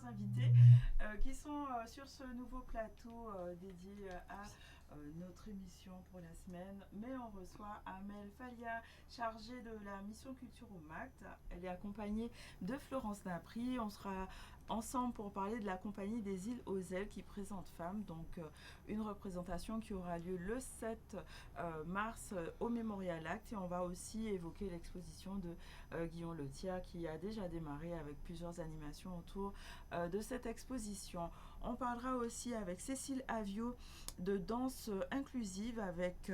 invités qui sont sur ce nouveau plateau dédié à notre émission pour la semaine. Mais on reçoit Amel Falia, chargée de la mission culture au MACT. Elle est accompagnée de Florence Napri. On sera ensemble pour parler de la compagnie des îles aux ailes qui présente Femmes, donc une représentation qui aura lieu le 7 mars au Memorial Act, et on va aussi évoquer l'exposition de Guillaume Letière qui a déjà démarré avec plusieurs animations autour de cette exposition. On parlera aussi avec Cécile Avio de danse inclusive avec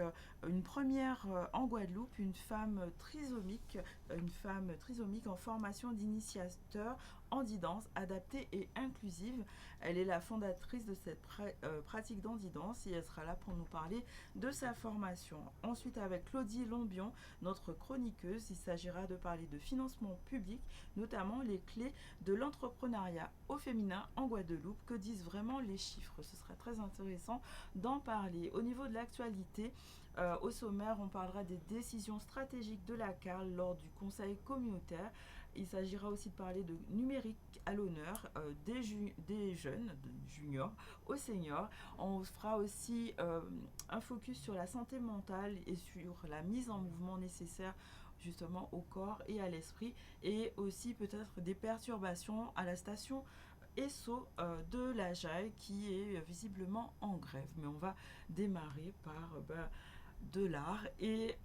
une première en Guadeloupe, une femme trisomique en formation d'initiateur en danse adaptée et inclusive. Elle est la fondatrice de cette pratique d'handidance et elle sera là pour nous parler de sa formation. Ensuite, avec Claudie Lombion, notre chroniqueuse, il s'agira de parler de financement public, notamment les clés de l'entrepreneuriat au féminin en Guadeloupe. Que disent vraiment les chiffres? Ce sera très intéressant d'en parler. Au niveau de l'actualité, au sommaire, on parlera des décisions stratégiques de la CAL lors du conseil communautaire. Il s'agira aussi de parler de numérique à l'honneur, des jeunes, des juniors aux seniors. On fera aussi un focus sur la santé mentale et sur la mise en mouvement nécessaire justement au corps et à l'esprit, et aussi peut-être des perturbations à la station ESSO de la JAI qui est visiblement en grève. Mais on va démarrer par de l'art et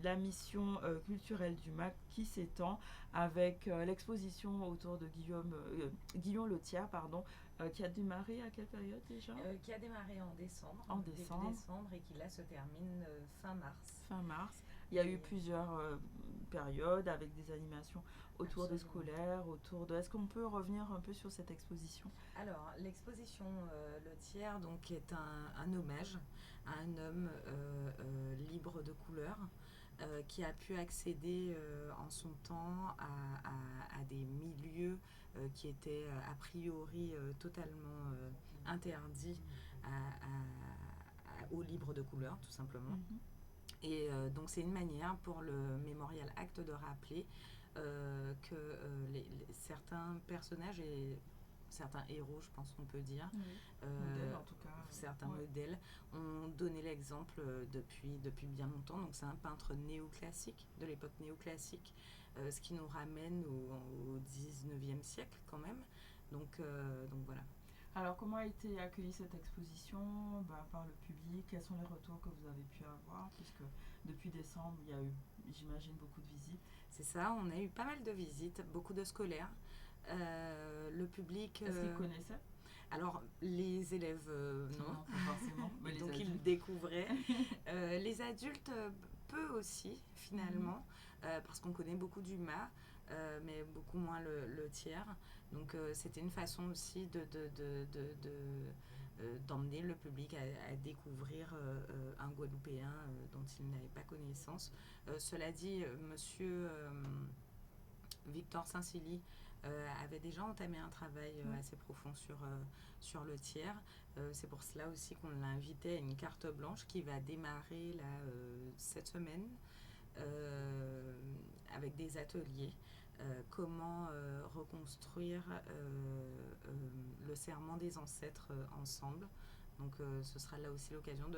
la mission culturelle du MAC qui s'étend avec l'exposition autour de Guillaume Letière, qui a démarré à quelle période déjà? Qui a démarré en décembre. Début décembre, et qui là se termine fin mars. Fin mars. Il y a eu plusieurs périodes avec des animations autour des scolaires, Est-ce qu'on peut revenir un peu sur cette exposition? Alors, l'exposition Letière donc, est un hommage à un homme libre de couleur qui a pu accéder en son temps à des milieux qui étaient a priori totalement interdits aux libres de couleur, tout simplement. Et donc c'est une manière pour le Memorial Act de rappeler que certains personnages et certains héros, je pense qu'on peut dire, modèles, en tout cas, certains modèles ont donné l'exemple depuis bien longtemps. Donc c'est un peintre néoclassique, de l'époque néoclassique, ce qui nous ramène au 19e siècle quand même. Donc voilà. Alors, comment a été accueillie cette exposition par le public? Quels sont les retours que vous avez pu avoir? Puisque depuis décembre, il y a eu, j'imagine, beaucoup de visites. C'est ça, on a eu pas mal de visites, beaucoup de scolaires. Le public... Est-ce qu'ils connaissaient? Alors, les élèves, non. Pas forcément. Mais donc, ils découvraient. Les adultes, peu aussi, finalement, parce qu'on connaît beaucoup d'humains, mais beaucoup moins le tiers. Donc, c'était une façon aussi d'emmener le public à découvrir un Guadeloupéen dont il n'avait pas connaissance. Cela dit, monsieur Victor Saint-Silly avait déjà entamé un travail assez profond sur le tiers. C'est pour cela aussi qu'on l'a invité à une carte blanche qui va démarrer là, cette semaine avec des ateliers. Comment reconstruire le serment des ancêtres ensemble. Donc ce sera là aussi l'occasion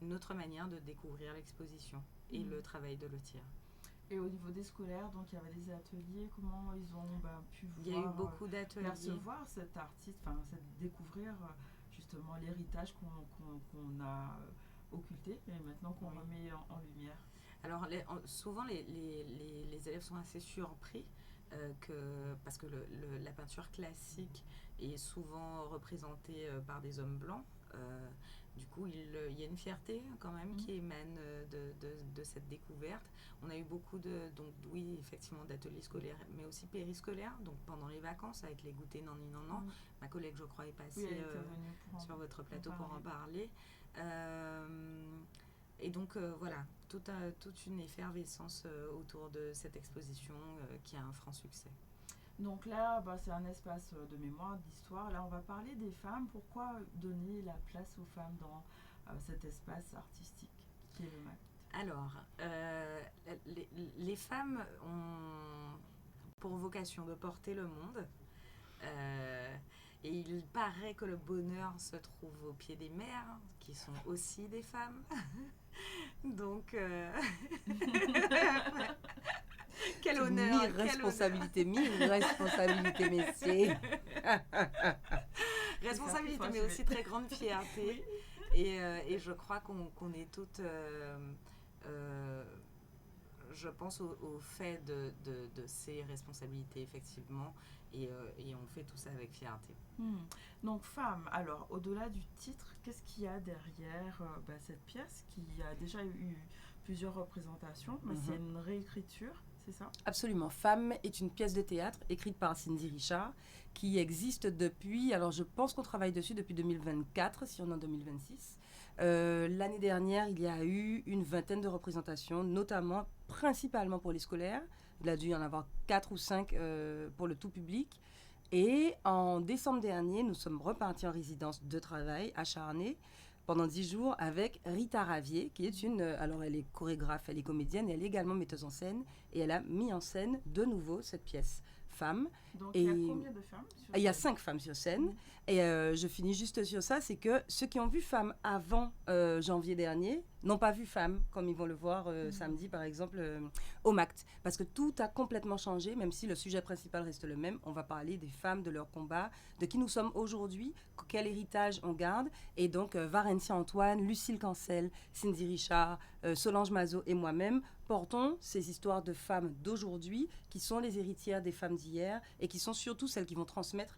d'une autre manière de découvrir l'exposition et le travail de Letière. Et au niveau des scolaires, donc il y avait des ateliers, comment ils ont pu voir, il y a eu beaucoup d'ateliers, percevoir cet artiste, découvrir justement l'héritage qu'on a occulté et maintenant qu'on remet en lumière. Alors souvent les élèves sont assez surpris parce que la peinture classique est souvent représentée par des hommes blancs. Du coup, il y a une fierté quand même qui émane de cette découverte. On a eu beaucoup effectivement, d'ateliers scolaires, mais aussi périscolaires, donc pendant les vacances avec les goûters Nanni Nanan. Ma collègue, je crois, est passée sur votre plateau pour en parler. Et donc voilà, toute une effervescence autour de cette exposition qui a un franc succès. Donc là, c'est un espace de mémoire, d'histoire. Là, on va parler des femmes. Pourquoi donner la place aux femmes dans cet espace artistique qui est le MACT? Alors, les femmes ont pour vocation de porter le monde. il paraît que le bonheur se trouve au pied des mères, qui sont aussi des femmes. Donc, quel honneur. Mi-responsabilité, messieurs. Responsabilité, mais aussi très grande fierté. Et je crois qu'on est toutes... je pense au fait de ces responsabilités, effectivement, et on fait tout ça avec fierté. Donc, femme, alors, au-delà du titre, qu'est-ce qu'il y a derrière cette pièce qui a déjà eu plusieurs représentations, mais c'est une réécriture, c'est ça? Absolument. Femme est une pièce de théâtre écrite par Cindy Richard, qui existe depuis, alors je pense qu'on travaille dessus depuis 2024, si on est en 2026. L'année dernière, il y a eu une vingtaine de représentations, notamment, principalement pour les scolaires. Il a dû y en avoir 4 ou 5 pour le tout public. Et en décembre dernier, nous sommes repartis en résidence de travail à Charnay pendant 10 jours avec Rita Ravier, qui est alors elle est chorégraphe, elle est comédienne, et elle est également metteuse en scène. Et elle a mis en scène de nouveau cette pièce Femme. Donc il y a combien de femmes sur scène? Il y a 5 femmes sur scène. Et je finis juste sur ça, c'est que ceux qui ont vu Femme avant janvier dernier n'ont pas vu Femme, comme ils vont le voir samedi, par exemple, au MACT. Parce que tout a complètement changé, même si le sujet principal reste le même. On va parler des femmes, de leur combat, de qui nous sommes aujourd'hui, quel héritage on garde. Et donc, Varentia Antoine, Lucille Cancel, Cindy Richard, Solange Mazot et moi-même portons ces histoires de femmes d'aujourd'hui qui sont les héritières des femmes d'hier et qui sont surtout celles qui vont transmettre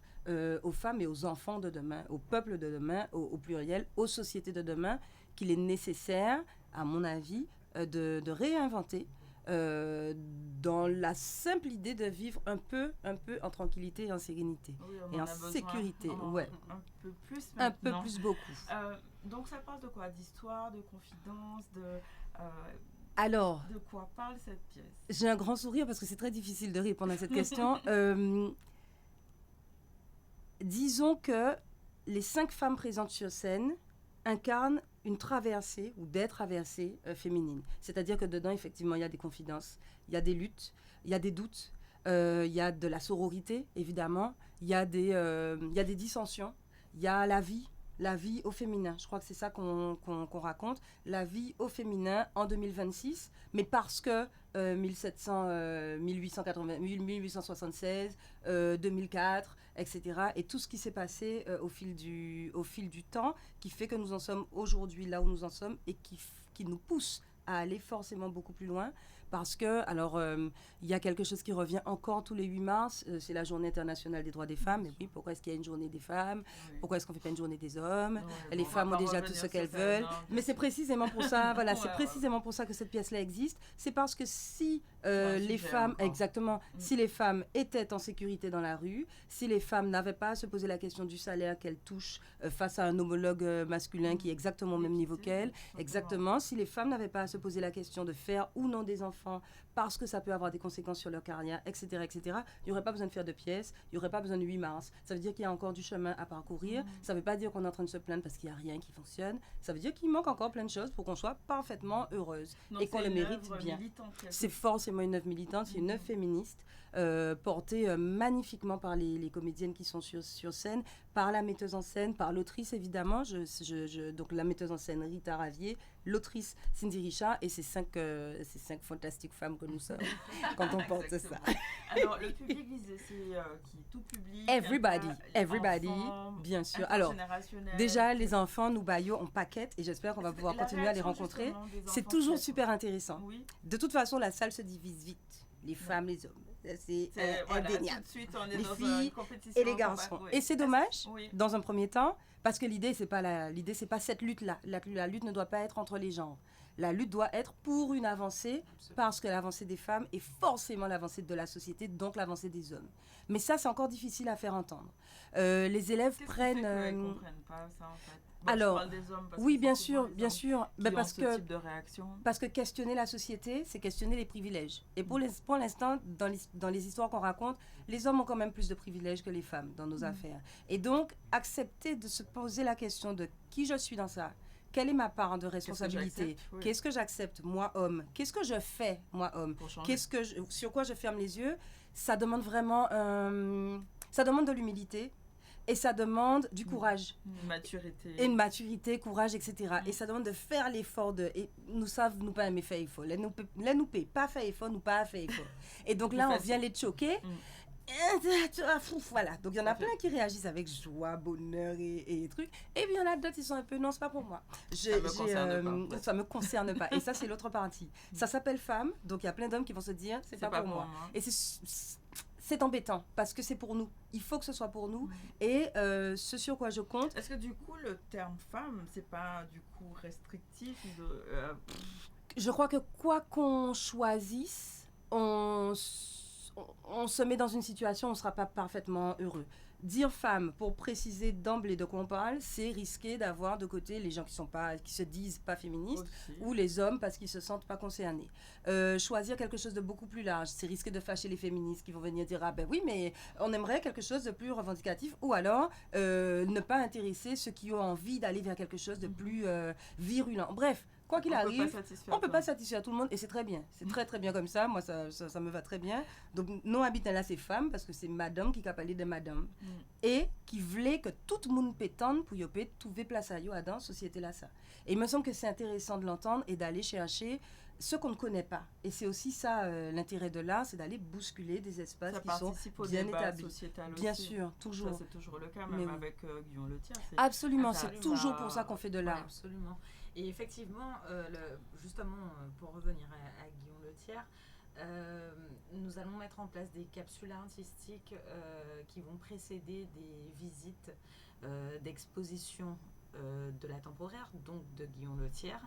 aux femmes et aux enfants de demain, au peuple de demain, au pluriel, aux sociétés de demain, qu'il est nécessaire, à mon avis, de réinventer dans la simple idée de vivre un peu en tranquillité et en sérénité. Oui, et en sécurité. Ouais. Un peu plus maintenant. Un peu plus, beaucoup. Donc ça parle de quoi? D'histoire, de confidence, Alors, de quoi parle cette pièce? J'ai un grand sourire parce que c'est très difficile de répondre à cette question. Disons que les 5 femmes présentes sur scène incarnent une traversée ou des traversées féminines. C'est-à-dire que dedans, effectivement, il y a des confidences, il y a des luttes, il y a des doutes, il y a de la sororité, évidemment, il y a des dissensions, il y a la vie au féminin. Je crois que c'est ça qu'on raconte. La vie au féminin en 2026, mais parce que 1876, 2004, etc. Et tout ce qui s'est passé au fil du temps, qui fait que nous en sommes aujourd'hui là où nous en sommes et qui nous pousse à aller forcément beaucoup plus loin. Parce que, alors, il y a quelque chose qui revient encore tous les 8 mars, c'est la Journée internationale des droits des femmes. Mais oui, pourquoi est-ce qu'il y a une journée des femmes? Pourquoi est-ce qu'on ne fait pas une journée des hommes? Les femmes ont déjà tout ce qu'elles veulent. Mais c'est précisément pour ça, voilà, c'est précisément pour ça que cette pièce-là existe. C'est parce que si les femmes, exactement, si les femmes étaient en sécurité dans la rue, si les femmes n'avaient pas à se poser la question du salaire qu'elles touchent face à un homologue masculin qui est exactement au même niveau qu'elles, exactement, si les femmes n'avaient pas à se poser la question de faire ou non des enfants, parce que ça peut avoir des conséquences sur leur carrière, etc., etc., il n'y aurait pas besoin de faire de pièces, il n'y aurait pas besoin de 8 mars. Ça veut dire qu'il y a encore du chemin à parcourir. Ça ne veut pas dire qu'on est en train de se plaindre parce qu'il n'y a rien qui fonctionne. Ça veut dire qu'il manque encore plein de choses pour qu'on soit parfaitement heureuse et qu'on le mérite bien. C'est forcément une œuvre militante, c'est une œuvre féministe portée magnifiquement par les comédiennes qui sont sur scène, par la metteuse en scène, par l'autrice évidemment, donc la metteuse en scène Rita Ravier, l'autrice Cindy Richard et ces cinq fantastiques femmes que nous sommes quand on porte ça. Alors le public visé, c'est qui? Tout public? Everybody, enfants, bien sûr. Alors déjà les enfants, nous baillons, on paquette et j'espère qu'on va pouvoir continuer à les rencontrer. C'est toujours super intéressant. Oui. De toute façon, la salle se divise vite, les femmes, les hommes. C'est indéniable. Tout de suite, on est les dans filles une compétition et les garçons. Oui. Et c'est dommage, oui, dans un premier temps, parce que l'idée, c'est pas cette lutte-là. La lutte ne doit pas être entre les genres. La lutte doit être pour une avancée, parce que l'avancée des femmes est forcément l'avancée de la société, donc l'avancée des hommes. Mais ça, c'est encore difficile à faire entendre. Les élèves prennent... Qu'est-ce qui fait qu'ils ne comprennent pas ça, en fait? Alors, oui, bien sûr. Parce que type de réaction. Parce que questionner la société, c'est questionner les privilèges. Et pour l'instant, dans les histoires qu'on raconte, les hommes ont quand même plus de privilèges que les femmes dans nos affaires. Et donc, accepter de se poser la question de qui je suis dans ça, quelle est ma part de responsabilité, qu'est-ce que j'accepte, moi, homme, qu'est-ce que je fais, moi, homme, sur quoi je ferme les yeux, ça demande vraiment ça demande de l'humilité. et ça demande du courage. Une maturité. Et une maturité, courage, etc. Et ça demande de faire l'effort de... Et nous savons, nous pas aimer faire effort. Là, nous paye pas faire effort, nous pas faire effort. Et donc là, on vient les choquer. Voilà. Donc il y en a plein qui réagissent avec joie, bonheur et trucs. Et puis il y en a d'autres qui sont un peu, non, c'est pas pour moi. Ça me concerne pas. Et ça, c'est l'autre partie. Ça s'appelle femme. Donc il y a plein d'hommes qui vont se dire, c'est pas pour moi. Et c'est embêtant parce que c'est pour nous. Il faut que ce soit pour nous. Et ce sur quoi je compte. Est-ce que du coup, le terme femme, c'est pas du coup restrictif Je crois que quoi qu'on choisisse, on se met dans une situation où on ne sera pas parfaitement heureux. Dire femme, pour préciser d'emblée de quoi on parle, c'est risquer d'avoir de côté les gens qui se disent pas féministes ou les hommes parce qu'ils se sentent pas concernés. Choisir quelque chose de beaucoup plus large, c'est risquer de fâcher les féministes qui vont venir dire ah ben oui mais on aimerait quelque chose de plus revendicatif, ou alors ne pas intéresser ceux qui ont envie d'aller vers quelque chose de plus virulent. Bref. Quoi qu'il arrive, on ne peut pas satisfaire tout le monde et c'est très bien. C'est très très bien comme ça. Moi, ça me va très bien. Donc, non habitant là, c'est femme parce que c'est madame qui a parlé de madame. Et qui voulait que tout le monde pétende pour y trouver place à dans la société là. Ça. Et il me semble que c'est intéressant de l'entendre et d'aller chercher ce qu'on ne connaît pas. Et c'est aussi ça l'intérêt de l'art, c'est d'aller bousculer des espaces qui sont bien établis. Bien sûr, toujours. Ça, c'est toujours le cas, même avec Guillaume Letière. Absolument, c'est toujours pour ça qu'on fait de l'art. Ouais, absolument. Et effectivement, justement, pour revenir à Guillaume Letière, nous allons mettre en place des capsules artistiques qui vont précéder des visites d'exposition de la temporaire, donc de Guillaume Letière.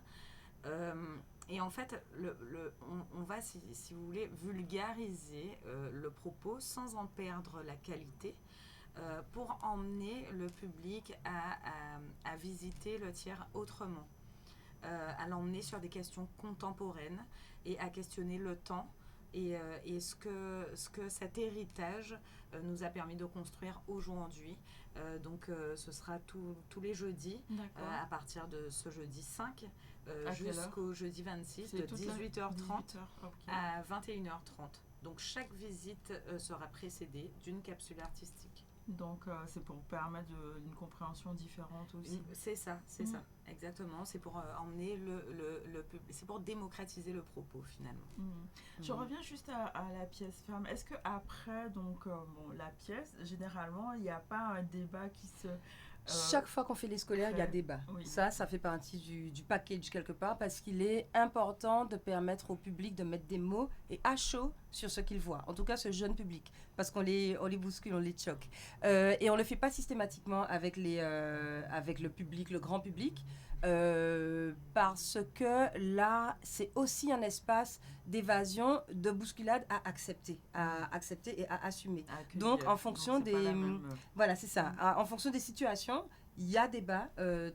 Et en fait, on va, si vous voulez, vulgariser le propos sans en perdre la qualité. Pour emmener le public à visiter Letière autrement, à l'emmener sur des questions contemporaines et à questionner le temps et ce que cet héritage nous a permis de construire aujourd'hui. Donc ce sera tous les jeudis, à partir de ce jeudi 5 jusqu'au jeudi 26, de 18h30 à 21h30. Donc chaque visite sera précédée d'une capsule artistique. Donc c'est pour permettre une compréhension différente aussi. C'est ça, exactement. C'est pour emmener c'est pour démocratiser le propos finalement. Je reviens juste à la pièce femme. Est-ce que après la pièce, généralement, il n'y a pas un débat qui se chaque fois qu'on fait les scolaires, il y a débat. Oui. Ça fait partie du package quelque part parce qu'il est important de permettre au public de mettre des mots et à chaud sur ce qu'il voit. En tout cas, ce jeune public, parce qu'on les bouscule, on les choque. Et on ne le fait pas systématiquement avec le public, le grand public, parce que là, c'est aussi un espace d'évasion, de bousculade à accepter et à assumer. Donc, en fonction des... Voilà, c'est ça. En fonction des situations, il y a débat,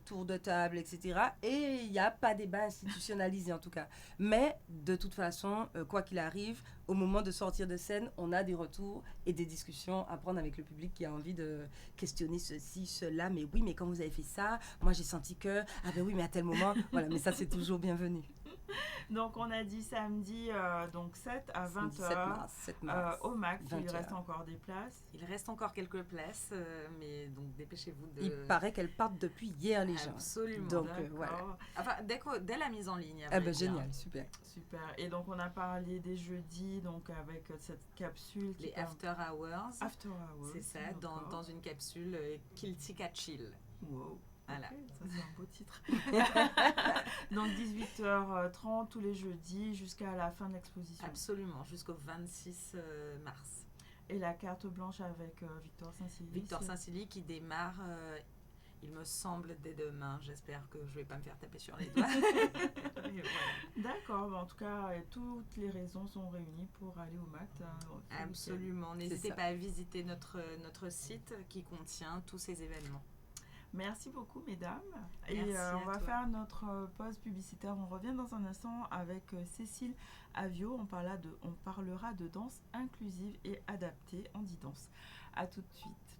tour de table, etc. Et il n'y a pas débat institutionnalisé, en tout cas. Mais, de toute façon, quoi qu'il arrive, au moment de sortir de scène, on a des retours et des discussions à prendre avec le public qui a envie de questionner ceci, cela. Mais oui, mais quand vous avez fait ça, moi j'ai senti que... Ah ben oui, mais à tel moment... Voilà, mais ça, c'est toujours bienvenu. Donc, on a dit samedi 7 à 20h 7 mars, au MAC. Il reste encore des places. Il reste encore quelques places, mais donc dépêchez-vous de... Il paraît qu'elles partent depuis hier, les gens. Absolument. Donc, voilà. Enfin, dès la mise en ligne. Génial, super. Super. Et donc, on a parlé des jeudis, donc avec cette capsule. Les After Hours. After Hours. C'est ça, dans une capsule Kiltika Chill. Wow. Voilà. Okay, ça c'est un beau titre. Donc 18h30 tous les jeudis jusqu'à la fin de l'exposition. Absolument, jusqu'au 26 mars. Et la carte blanche avec Victor Saint-Silly. Victor Saint-Silly qui démarre, il me semble, dès demain. J'espère que je ne vais pas me faire taper sur les doigts. Voilà. D'accord, en tout cas, toutes les raisons sont réunies pour aller au MAC. Absolument, n'hésitez pas à visiter notre site qui contient tous ces événements. Merci beaucoup, mesdames. Merci on va faire notre pause publicitaire. On revient dans un instant avec Cécile Avio. On parlera de danse inclusive et adaptée en danse. À tout de suite.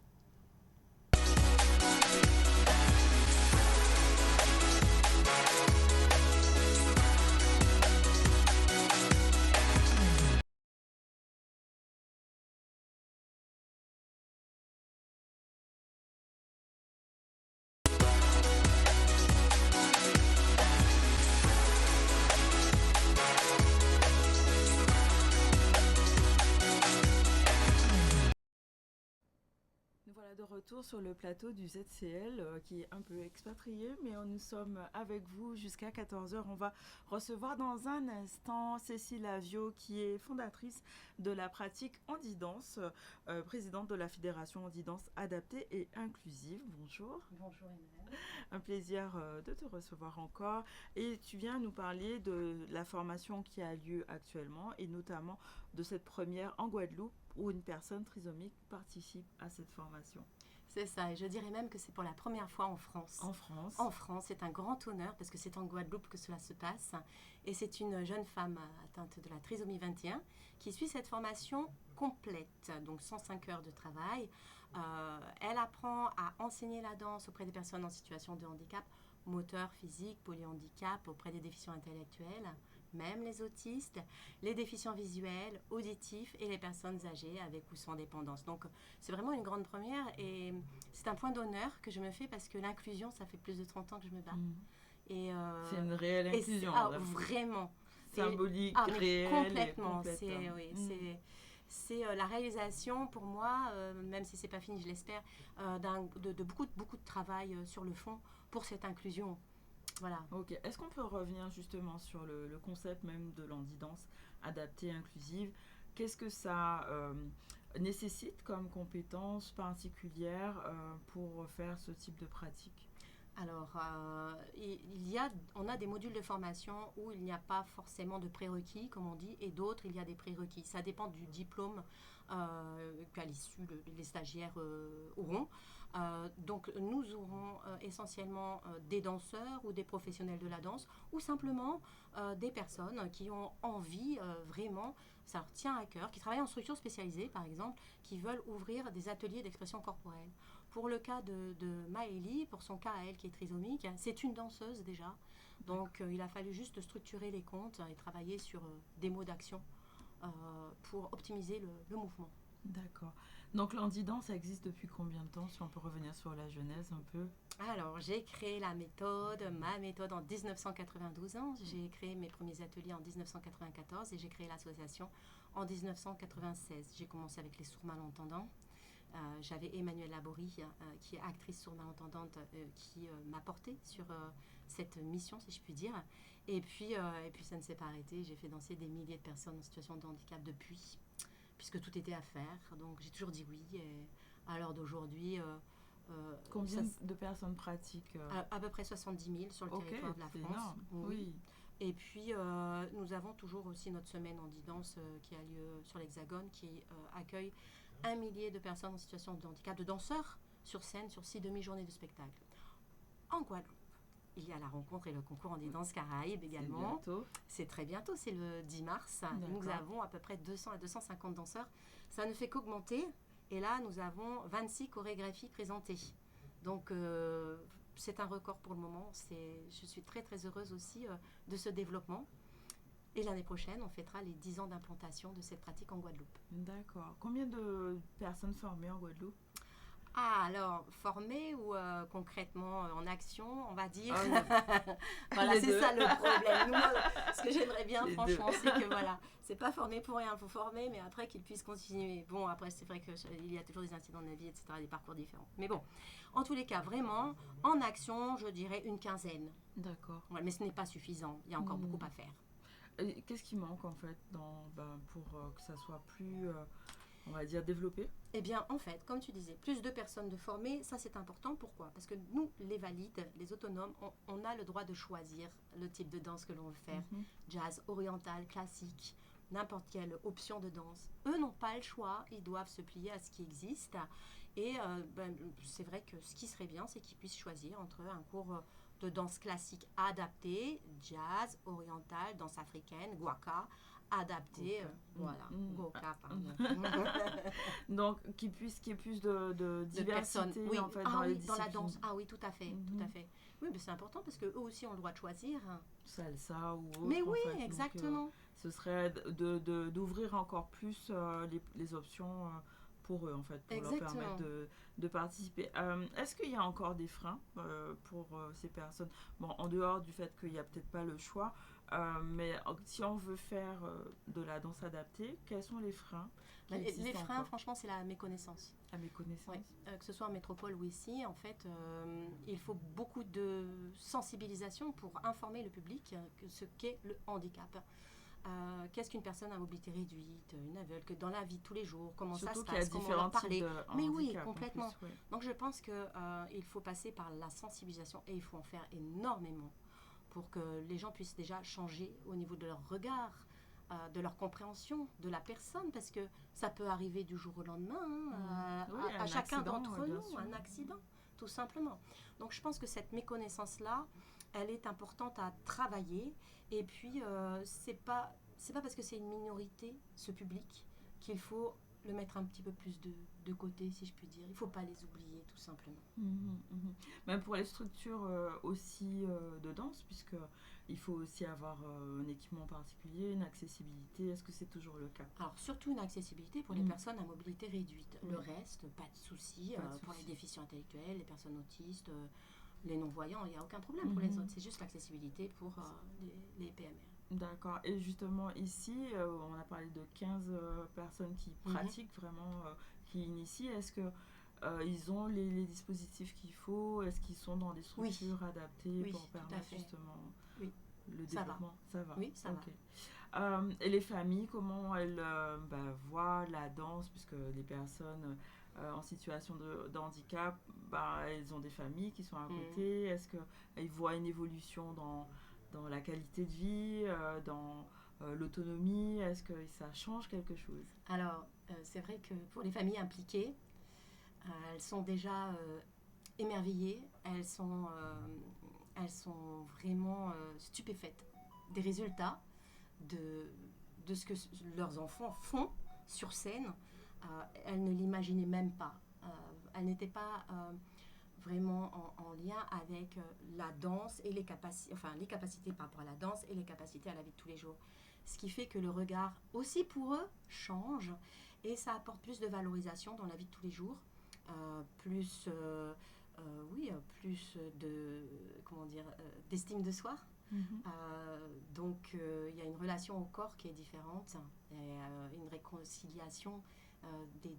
de retour sur le plateau du ZCL qui est un peu expatrié, mais nous sommes avec vous jusqu'à 14 heures. On va recevoir dans un instant Cécile Avio qui est fondatrice de la pratique Handidance, présidente de la Fédération Handidance adaptée et inclusive. Bonjour. Bonjour Emmanuel. Un plaisir de te recevoir encore. Et tu viens nous parler de la formation qui a lieu actuellement et notamment de cette première en Guadeloupe où une personne trisomique participe à cette formation. C'est ça, et je dirais même que c'est pour la première fois en France. En France. En France, c'est un grand honneur parce que c'est en Guadeloupe que cela se passe. Et c'est une jeune femme atteinte de la trisomie 21 qui suit cette formation complète, donc 105 heures de travail. Elle apprend à enseigner la danse auprès des personnes en situation de handicap moteur, physique, polyhandicap, auprès des déficients intellectuels, même les autistes, les déficients visuels, auditifs et les personnes âgées avec ou sans dépendance. Donc, c'est vraiment une grande première et c'est un point d'honneur que je me fais parce que l'inclusion, ça fait plus de 30 ans que je me bats. Et, c'est une réelle inclusion. Vraiment. Symbolique, réelle. Complètement. C'est la réalisation pour moi, même si c'est pas fini, je l'espère, de beaucoup de travail sur le fond pour cette inclusion. Voilà. Ok. Est-ce qu'on peut revenir justement sur le concept même de l'handidance adaptée inclusive? Qu'est-ce que ça nécessite comme compétences particulières pour faire ce type de pratique? Alors, on a des modules de formation où il n'y a pas forcément de prérequis, comme on dit, et d'autres, il y a des prérequis. Ça dépend du diplôme qu'à l'issue, les stagiaires auront. Donc, nous aurons essentiellement des danseurs ou des professionnels de la danse, ou simplement des personnes qui ont envie vraiment, ça leur tient à cœur, qui travaillent en structure spécialisée, par exemple, qui veulent ouvrir des ateliers d'expression corporelle. Pour le cas de Maëlie, pour son cas à elle qui est trisomique, c'est une danseuse déjà. Donc il a fallu juste structurer les comptes et travailler sur des mots d'action pour optimiser le mouvement. D'accord. Donc l'handidance, ça existe depuis combien de temps? Si on peut revenir sur la genèse un peu. Alors j'ai créé ma méthode en 1992. J'ai créé mes premiers ateliers en 1994 et j'ai créé l'association en 1996. J'ai commencé avec les sourds malentendants. J'avais Emmanuelle Laborie, qui est actrice sourde malentendante, qui m'a portée sur cette mission, si je puis dire. Et puis ça ne s'est pas arrêté. J'ai fait danser des milliers de personnes en situation de handicap depuis, puisque tout était à faire. Donc j'ai toujours dit oui. Et à l'heure d'aujourd'hui... Combien de personnes pratiquent à peu près 70 000 sur le territoire de la France. Énorme. Oui. Et puis, nous avons toujours aussi notre semaine Handidance qui a lieu sur l'Hexagone, qui accueille 1 millier de personnes en situation de handicap, de danseurs sur scène, sur 6 demi-journées de spectacle. En Guadeloupe, il y a la rencontre et le concours Handidance Caraïbes également. C'est très bientôt, c'est le 10 mars. Nous avons à peu près 200 à 250 danseurs. Ça ne fait qu'augmenter. Et là, nous avons 26 chorégraphies présentées. Donc, c'est un record pour le moment. Je suis très, très heureuse aussi de ce développement. Et l'année prochaine, on fêtera les 10 ans d'implantation de cette pratique en Guadeloupe. D'accord. Combien de personnes formées en Guadeloupe? Alors, formées ou concrètement en action, on va dire. Voilà, c'est ça le problème. Nous, ce que j'aimerais bien, franchement, c'est que voilà, c'est pas formé pour rien. Il faut former, mais après qu'ils puissent continuer. Bon, après, c'est vrai qu'il y a toujours des incidents de la vie, etc., des parcours différents. Mais bon, en tous les cas, vraiment, en action, je dirais une quinzaine. D'accord. Ouais, mais ce n'est pas suffisant. Il y a encore beaucoup à faire. Qu'est-ce qui manque en fait pour que ça soit plus, on va dire, développé? Eh bien, en fait, comme tu disais, plus de personnes de formées, ça c'est important. Pourquoi? Parce que nous, les valides, les autonomes, on a le droit de choisir le type de danse que l'on veut faire. Jazz, oriental, classique, n'importe quelle option de danse. Eux n'ont pas le choix, ils doivent se plier à ce qui existe. Et c'est vrai que ce qui serait bien, c'est qu'ils puissent choisir entre un cours de danse classique adapté, jazz, oriental, danse africaine, guaca, adapté, goka, pardon. Donc, qu'il y ait plus de diversité oui. en fait, dans la danse. Ah oui, tout à fait, tout à fait. Oui, mais c'est important parce qu'eux aussi ont le droit de choisir. Salsa ou autre. Mais oui, en fait. exactement. Donc, ce serait d'ouvrir encore plus les options pour eux, en fait, pour leur Exactement. permettre de participer. Est-ce qu'il y a encore des freins pour ces personnes? Bon, en dehors du fait qu'il n'y a peut-être pas le choix, mais si on veut faire de la danse adaptée, quels sont les freins qui Les existent freins, encore, franchement, c'est la méconnaissance. à mes connaissances? Ouais. Que ce soit en métropole ou ici, en fait, il faut beaucoup de sensibilisation pour informer le public que ce qu'est le handicap. Qu'est-ce qu'une personne à mobilité réduite, une aveugle, que dans la vie de tous les jours, comment Surtout ça se qu'il y a passe, comment différents leur parler. types de Mais oui, handicap, en complètement. plus, ouais. Donc je pense qu'il faut passer par la sensibilisation et il faut en faire énormément pour que les gens puissent déjà changer au niveau de leur regard, de leur compréhension de la personne, parce que ça peut arriver du jour au lendemain Oui, à un chacun accident, d'entre bien nous, sûr. un accident, tout simplement. Donc je pense que cette méconnaissance-là, elle est importante à travailler. Et puis, c'est pas parce que c'est une minorité, ce public, qu'il faut le mettre un petit peu plus de côté, si je puis dire. Il ne faut pas les oublier, tout simplement. Même pour les structures aussi de danse, puisque il faut aussi avoir un équipement particulier, une accessibilité. Est-ce que c'est toujours le cas? Alors, surtout une accessibilité pour les personnes à mobilité réduite. Oui. Le reste, pas de souci. Pas de Pour les souci. déficients intellectuels, les personnes autistes, les non-voyants, il n'y a aucun problème pour les autres. C'est juste l'accessibilité pour les PMR. D'accord. Et justement, ici, on a parlé de 15 personnes qui pratiquent vraiment, qui initient. Est-ce que ils ont les dispositifs qu'il faut? Est-ce qu'ils sont dans des structures adaptées Oui, pour tout à permettre fait. justement Oui. le Ça va. développement? Ça va. Oui, ça Ok. Et les familles, comment elles voient la danse, puisque les personnes en situation de handicap, elles ont des familles qui sont à côté. Est-ce qu'elles voient une évolution dans la qualité de vie, dans l'autonomie? Est-ce que ça change quelque chose? Alors, c'est vrai que pour les familles impliquées, elles sont déjà émerveillées, elles sont vraiment stupéfaites des résultats de ce que leurs enfants font sur scène. Elles ne l'imaginaient même pas. Elles n'étaient pas vraiment en lien avec la danse et les capacités par rapport à la danse et les capacités à la vie de tous les jours. Ce qui fait que le regard aussi pour eux change et ça apporte plus de valorisation dans la vie de tous les jours, plus d'estime de soi. Donc il y a une relation au corps qui est différente et une réconciliation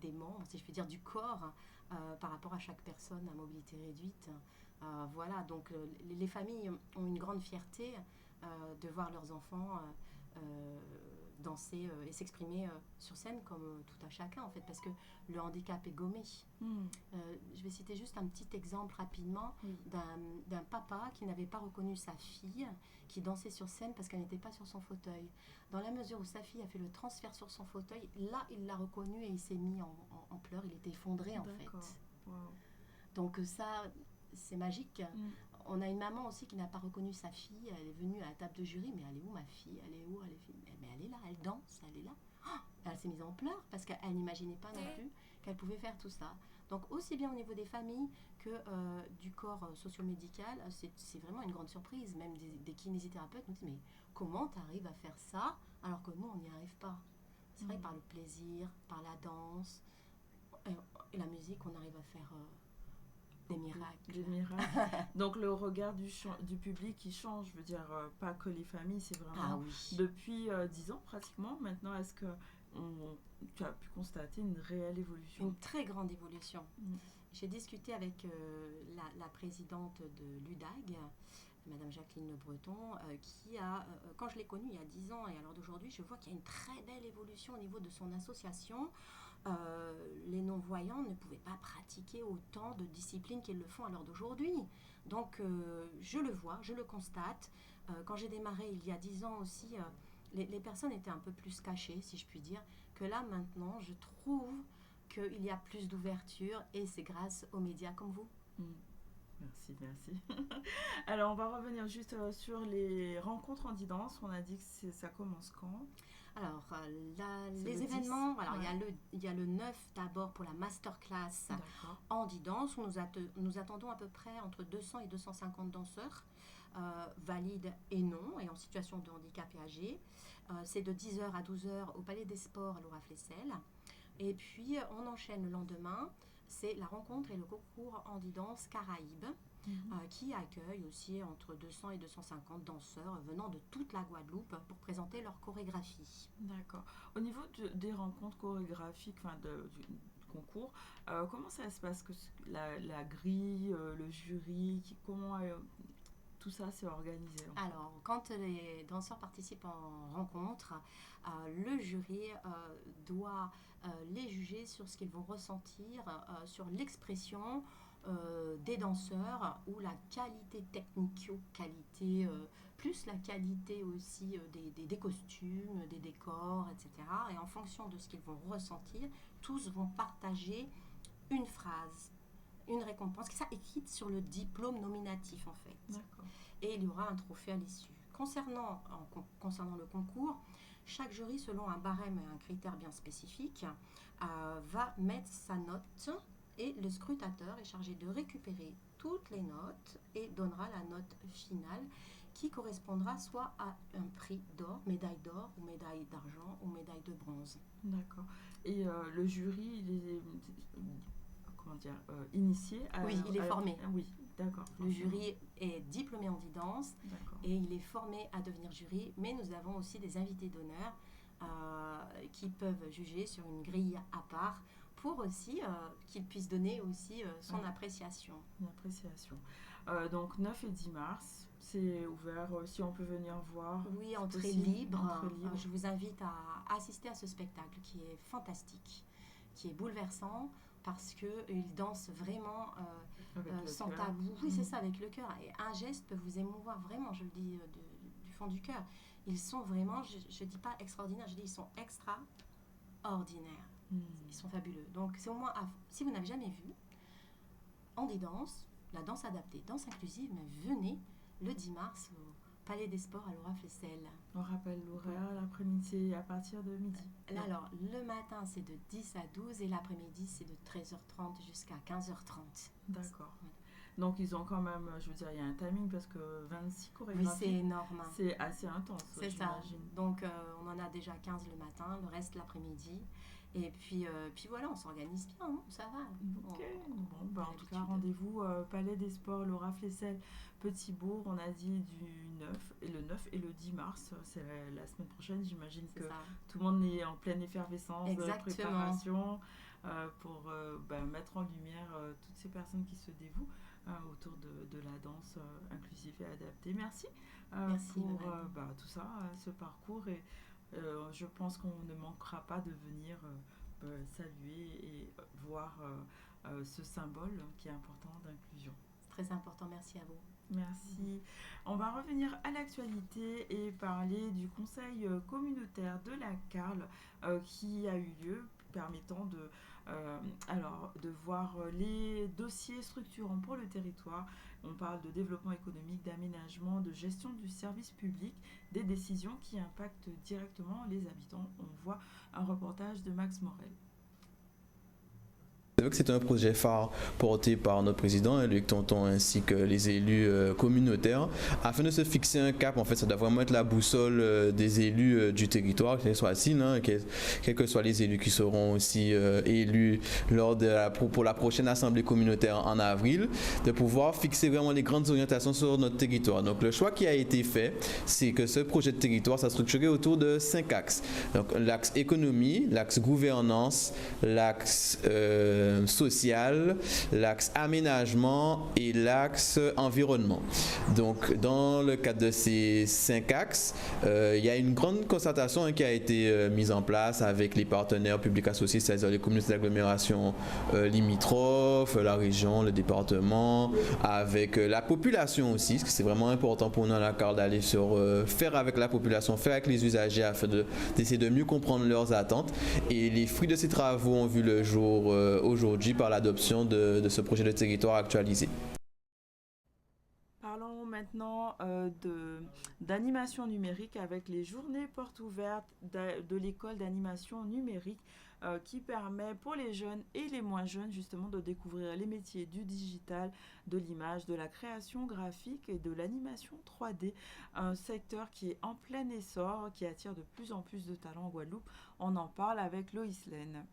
des membres, si je puis dire, du corps par rapport à chaque personne à mobilité réduite. Voilà, donc les familles ont une grande fierté de voir leurs enfants danser et s'exprimer sur scène comme tout à chacun en fait, parce que le handicap est gommé. Je vais citer juste un petit exemple rapidement d'un papa qui n'avait pas reconnu sa fille qui dansait sur scène parce qu'elle n'était pas sur son fauteuil. Dans la mesure où sa fille a fait le transfert sur son fauteuil, là il l'a reconnue et il s'est mis en pleurs, il était effondré en fait. Wow. Donc ça, c'est magique. On a une maman aussi qui n'a pas reconnu sa fille, elle est venue à la table de jury, mais elle est où ma fille? Elle est où? Mais elle est là, elle danse, elle est là. Elle s'est mise en pleurs parce qu'elle n'imaginait pas non plus qu'elle pouvait faire tout ça. Donc aussi bien au niveau des familles que du corps socio-médical, c'est vraiment une grande surprise. Même des kinésithérapeutes nous disent mais comment tu arrives à faire ça alors que nous on n'y arrive pas? C'est vrai que par le plaisir, par la danse et la musique on arrive à faire des miracles. Des miracles. Donc le regard du public qui change, je veux dire, pas que les familles, c'est vraiment depuis 10 ans pratiquement. Maintenant, est-ce que tu as pu constater une réelle évolution? Une très grande évolution. J'ai discuté avec la présidente de l'UDAG, Madame Jacqueline Le Breton, qui a, quand je l'ai connue il y a 10 ans et à l'heure d'aujourd'hui, je vois qu'il y a une très belle évolution au niveau de son association. Les non-voyants ne pouvaient pas pratiquer autant de disciplines qu'ils le font à l'heure d'aujourd'hui. Donc, je le vois, je le constate. Quand j'ai démarré il y a 10 ans aussi, les personnes étaient un peu plus cachées, si je puis dire, que là, maintenant, je trouve qu'il y a plus d'ouverture et c'est grâce aux médias comme vous. Merci. Alors, on va revenir juste sur les rencontres en danse. On a dit que ça commence quand? Alors, les événements, il y a le 9 d'abord pour la masterclass en danse où nous attendons à peu près entre 200 et 250 danseurs valides et non, et en situation de handicap et âgés. C'est de 10h à 12h au Palais des Sports à Laura Flessel. Et puis, on enchaîne le lendemain. C'est la rencontre et le concours Handi-Danse Caraïbes, qui accueille aussi entre 200 et 250 danseurs venant de toute la Guadeloupe pour présenter leur chorégraphie. D'accord. Au niveau des rencontres chorégraphiques, du concours, comment ça se passe la grille, le jury, comment tout ça s'est organisé Alors, quand les danseurs participent en rencontre, le jury doit les juger sur ce qu'ils vont ressentir, sur l'expression des danseurs ou la qualité technico-qualité, plus la qualité aussi des costumes, des décors, etc. Et en fonction de ce qu'ils vont ressentir, tous vont partager une phrase, une récompense, ça écrit sur le diplôme nominatif en fait. D'accord. Et il y aura un trophée à l'issue. Concernant le concours, chaque jury, selon un barème et un critère bien spécifique, va mettre sa note et le scrutateur est chargé de récupérer toutes les notes et donnera la note finale qui correspondra soit à un prix d'or, médaille d'or ou médaille d'argent ou médaille de bronze. D'accord. Et le jury, il est initié Oui, il est formé. Oui, d'accord. Le jury est diplômé en Handi-Danse et il est formé à devenir jury, mais nous avons aussi des invités d'honneur qui peuvent juger sur une grille à part pour aussi qu'il puisse donner aussi son appréciation. Une appréciation. Donc 9 et 10 mars, c'est ouvert, si on peut venir voir. Oui, entrée libre. Je vous invite à assister à ce spectacle qui est fantastique, qui est bouleversant parce qu'il danse vraiment sans tabou. Oui, c'est ça, avec le cœur. Et un geste peut vous émouvoir vraiment, je le dis du fond du cœur. Ils sont vraiment, je ne dis pas extraordinaires, je dis ils sont extraordinaires. Ils sont fabuleux. Donc, c'est au moins, si vous n'avez jamais vu Handi-Danse, la danse adaptée, danse inclusive, mais venez le 10 mars au Palais des Sports à Laura-Flessel. On rappelle l'horaire, l'après-midi à partir de midi. Alors, le matin, c'est de 10 à 12 et l'après-midi, c'est de 13h30 jusqu'à 15h30. D'accord. Donc, ils ont quand même, je veux dire, il y a un timing parce que 26 chorégraphies. Oui, c'est énorme. C'est assez intense. C'est ça. Donc, on en a déjà 15 le matin, le reste l'après-midi. Et puis voilà, on s'organise bien, hein, ça va. Ok, en tout cas, rendez-vous Palais des Sports, Laura Flessel, Petit-Bourg, on a dit le 9 et le 10 mars, c'est la semaine prochaine, j'imagine que tout le monde est en pleine effervescence, préparation pour mettre en lumière toutes ces personnes qui se dévouent autour de la danse inclusive et adaptée. Merci, pour tout ça, ce parcours et je pense qu'on ne manquera pas de venir saluer et voir ce symbole qui est important d'inclusion. Très important, merci à vous. Merci. On va revenir à l'actualité et parler du conseil communautaire de la CARL qui a eu lieu, permettant de voir les dossiers structurants pour le territoire. On parle de développement économique, d'aménagement, de gestion du service public, des décisions qui impactent directement les habitants. On voit un reportage de Max Morel. C'est vrai que c'est un projet phare porté par notre président, Luc Tonton, ainsi que les élus communautaires, afin de se fixer un cap. En fait, ça doit vraiment être la boussole des élus du territoire, quel que soit quels que soient les élus qui seront aussi élus pour la prochaine assemblée communautaire en avril, de pouvoir fixer vraiment les grandes orientations sur notre territoire. Donc, le choix qui a été fait, c'est que ce projet de territoire s'est structuré autour de 5 axes. Donc, l'axe économie, l'axe gouvernance, l'axe social, l'axe aménagement et l'axe environnement. Donc, dans le cadre de ces 5 axes, il y a une grande concertation qui a été mise en place avec les partenaires publics associés, c'est-à-dire les communautés d'agglomération limitrophes, la région, le département, avec la population aussi, parce que c'est vraiment important pour nous à la CARL d'aller faire avec la population, faire avec les usagers afin d'essayer de mieux comprendre leurs attentes. Et les fruits de ces travaux ont vu le jour aujourd'hui par l'adoption de ce projet de territoire actualisé. Parlons maintenant d'animation numérique avec les journées portes ouvertes de l'école d'animation numérique qui permet pour les jeunes et les moins jeunes justement de découvrir les métiers du digital, de l'image, de la création graphique et de l'animation 3D, un secteur qui est en plein essor, qui attire de plus en plus de talents en Guadeloupe. On en parle avec Loïs Laine.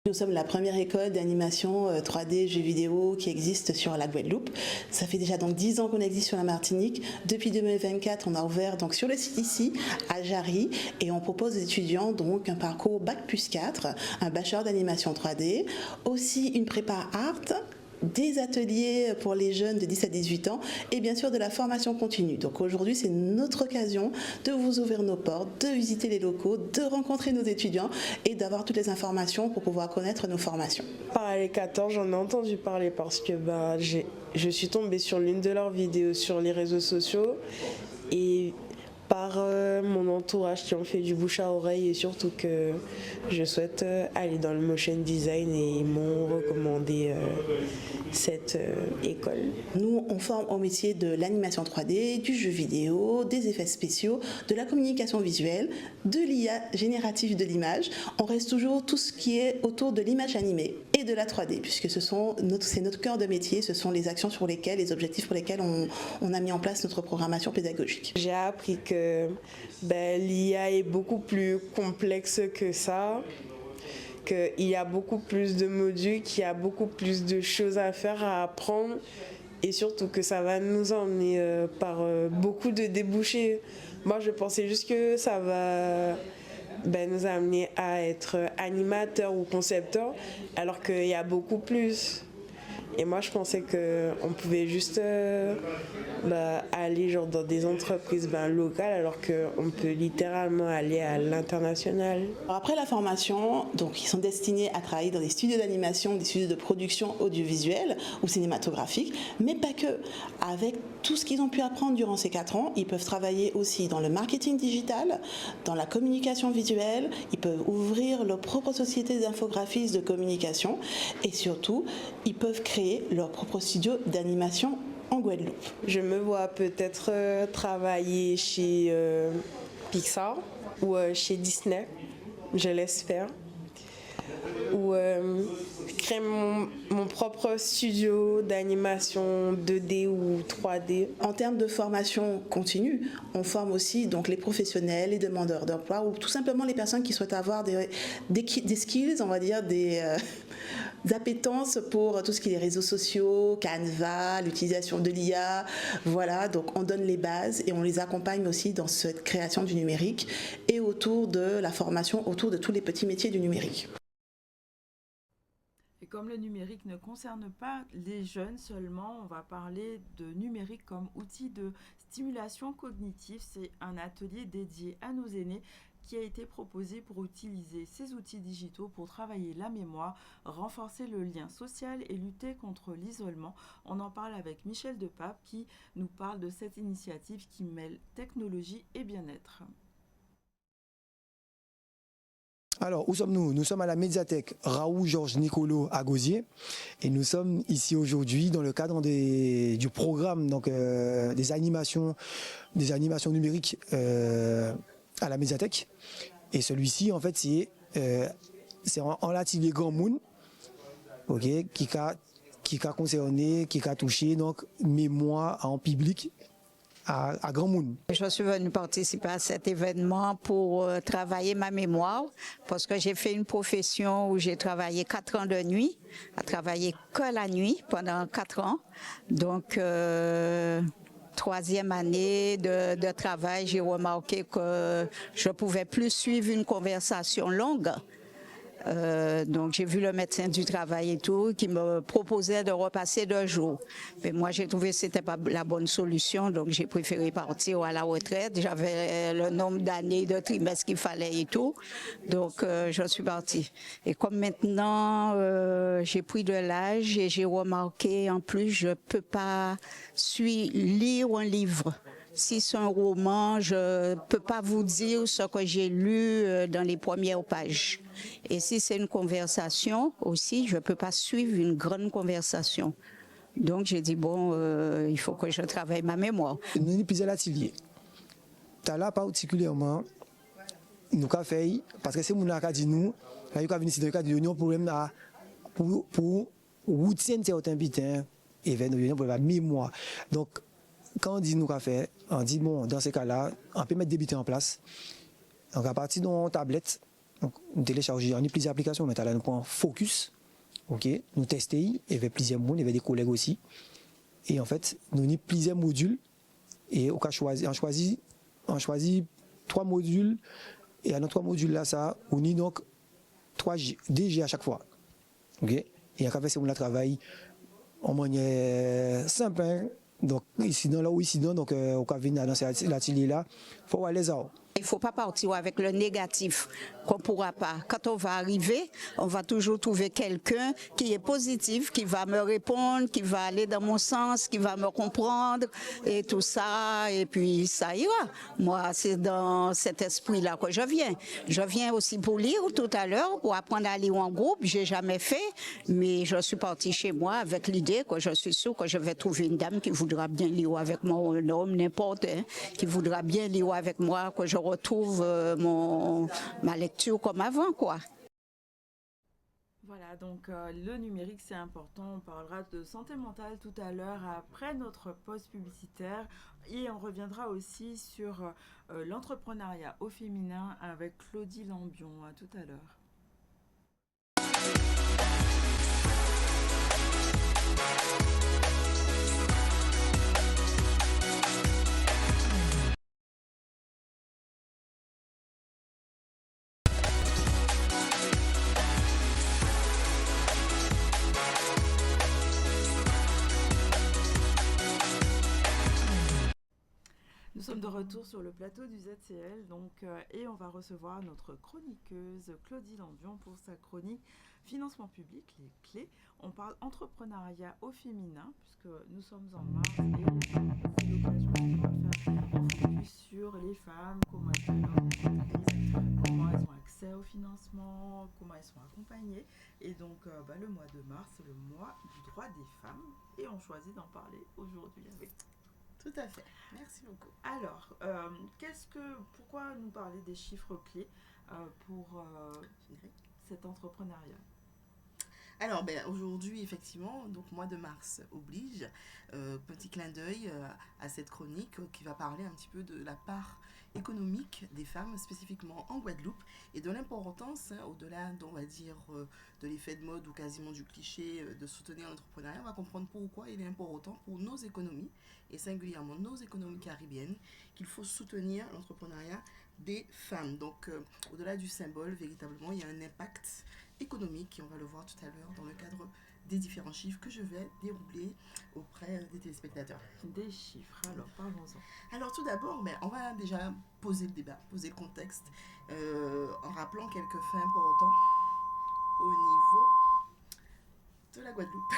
Nous sommes la première école d'animation 3D jeux vidéo qui existe sur la Guadeloupe. Ça fait déjà donc 10 ans qu'on existe sur la Martinique. Depuis 2024, on a ouvert donc sur le site ici à Jarry et on propose aux étudiants donc un parcours Bac+4, un bachelor d'animation 3D, aussi une prépa art, des ateliers pour les jeunes de 10 à 18 ans et bien sûr de la formation continue. Donc aujourd'hui, c'est notre occasion de vous ouvrir nos portes, de visiter les locaux, de rencontrer nos étudiants et d'avoir toutes les informations pour pouvoir connaître nos formations. Parallèle 14, j'en ai entendu parler parce que je suis tombée sur l'une de leurs vidéos sur les réseaux sociaux et par mon entourage qui ont fait du bouche à oreille et surtout que je souhaite aller dans le motion design et ils m'ont recommandé cette école. Nous, on forme au métier de l'animation 3D, du jeu vidéo, des effets spéciaux, de la communication visuelle, de l'IA générative de l'image. On reste toujours tout ce qui est autour de l'image animée et de la 3D, puisque c'est notre cœur de métier, ce sont les actions sur lesquelles, les objectifs pour lesquels on a mis en place notre programmation pédagogique. J'ai appris que l'IA est beaucoup plus complexe que ça, qu'il y a beaucoup plus de modules, qu'il y a beaucoup plus de choses à faire, à apprendre et surtout que ça va nous emmener par beaucoup de débouchés. Moi, je pensais juste que ça va nous amener à être animateur ou concepteur, alors qu'il y a beaucoup plus. Et moi, je pensais qu'on pouvait juste aller dans des entreprises locales, alors qu'on peut littéralement aller à l'international. Après la formation, donc, ils sont destinés à travailler dans des studios d'animation, des studios de production audiovisuelle ou cinématographique, mais pas que. Avec tout ce qu'ils ont pu apprendre durant ces 4 ans, ils peuvent travailler aussi dans le marketing digital, dans la communication visuelle, ils peuvent ouvrir leur propre société d'infographistes de communication et surtout, ils peuvent créer leur propre studio d'animation en Guadeloupe. Je me vois peut-être travailler chez Pixar ou chez Disney, je l'espère, ou créer mon propre studio d'animation 2D ou 3D. En termes de formation continue, on forme aussi donc les professionnels, les demandeurs d'emploi ou tout simplement les personnes qui souhaitent avoir des skills, on va dire des appétences pour tout ce qui est les réseaux sociaux, Canva, l'utilisation de l'IA. Voilà, donc on donne les bases et on les accompagne aussi dans cette création du numérique et autour de la formation, autour de tous les petits métiers du numérique. Et comme le numérique ne concerne pas les jeunes seulement, on va parler de numérique comme outil de stimulation cognitive. C'est un atelier dédié à nos aînés qui a été proposé pour utiliser ces outils digitaux pour travailler la mémoire, renforcer le lien social et lutter contre l'isolement. On en parle avec Michel Depape qui nous parle de cette initiative qui mêle technologie et bien-être. Alors, où sommes-nous? Nous sommes à la médiathèque Raoul Georges Nicolo à Gosier et nous sommes ici aujourd'hui dans le cadre du programme des animations numériques à la médiathèque. Et celui-ci, en fait, c'est en l'atelier Grand Moun, qui a concerné, qui a touché donc mémoire en public à Grand Moun. Je suis venue participer à cet événement pour travailler ma mémoire parce que j'ai fait une profession où j'ai travaillé 4 ans de nuit, à travailler que la nuit pendant 4 ans. Donc, 3e année de travail, j'ai remarqué que je ne pouvais plus suivre une conversation longue. Donc j'ai vu le médecin du travail et tout qui me proposait de repasser 2 jours. Mais moi j'ai trouvé que c'était pas la bonne solution, donc j'ai préféré partir à la retraite. J'avais le nombre d'années de trimestres qu'il fallait et tout, donc je suis partie. Et comme maintenant j'ai pris de l'âge et j'ai remarqué en plus je peux pas lire un livre. Si c'est un roman, je ne peux pas vous dire ce que j'ai lu dans les premières pages. Et si c'est une conversation aussi, je ne peux pas suivre une grande conversation. Donc j'ai dit, il faut que je travaille ma mémoire. Nous avons plusieurs ateliers. Là, particulièrement, nous avons fait, parce que c'est mon cas dit nous, là, il y a venu ici dans le cadre de l'union problème pour routine certains bitins, événements pour la mémoire. Donc, quand on dit nous qu'a fait, on dit dans ces cas-là, on peut mettre des bitins en place. Donc à partir d'une tablette, Donc, nous téléchargeons plusieurs applications, mais là, nous prenons Focus, ok, nous testons, il y avait plusieurs monde, il y avait des collègues aussi. Et en fait, nous avons plusieurs modules, et on choisit 3 modules, et à nos 3 modules là, ça, on a donc 3 DG à chaque fois. Ok? Et à fait, c'est on la travail en manière simple. Hein? Donc, ici, donc, au cas dans cet atelier-là, il faut aller là. Il ne faut pas partir avec le négatif qu'on ne pourra pas. Quand on va arriver, on va toujours trouver quelqu'un qui est positif, qui va me répondre, qui va aller dans mon sens, qui va me comprendre et tout ça. Et puis ça ira. Moi, c'est dans cet esprit-là que je viens. Je viens aussi pour lire tout à l'heure, pour apprendre à lire en groupe. Je n'ai jamais fait, mais je suis partie chez moi avec l'idée que je suis sûre que je vais trouver une dame qui voudra bien lire avec moi, un homme, n'importe, hein, qui voudra bien lire avec moi, que je retrouve ma lecture comme avant, quoi. Voilà, donc le numérique c'est important. On parlera de santé mentale tout à l'heure après notre pause publicitaire et on reviendra aussi sur l'entrepreneuriat au féminin avec Claudie Lambion. À tout à l'heure. Nous sommes de retour sur le plateau du ZCL et on va recevoir notre chroniqueuse Claudie Lambion pour sa chronique Financement public, les clés. On parle entrepreneuriat au féminin puisque nous sommes en mars et c'est l'occasion de faire un focus sur les femmes, comment elles font leur entreprise, comment elles ont accès au financement, comment elles sont accompagnées. Et donc le mois de mars, c'est le mois du droit des femmes et on choisit d'en parler aujourd'hui avec Tout à fait. Merci beaucoup. Alors, pourquoi nous parler des chiffres clés pour cet entrepreneuriat? Alors, aujourd'hui, effectivement, donc mois de mars oblige, petit clin d'œil à cette chronique qui va parler un petit peu de la part économique des femmes, spécifiquement en Guadeloupe, et de l'importance, au-delà, on va dire, de l'effet de mode ou quasiment du cliché de soutenir l'entrepreneuriat. On va comprendre pourquoi il est important pour nos économies, et singulièrement nos économies caribéennes, qu'il faut soutenir l'entrepreneuriat des femmes. Donc, au-delà du symbole, véritablement, il y a un impact économique, et on va le voir tout à l'heure dans le cadre des différents chiffres que je vais dérouler auprès des téléspectateurs. Des chiffres, alors parlons-en. Alors tout d'abord, on va déjà poser le débat, poser le contexte, en rappelant quelques faits importants au niveau de la Guadeloupe.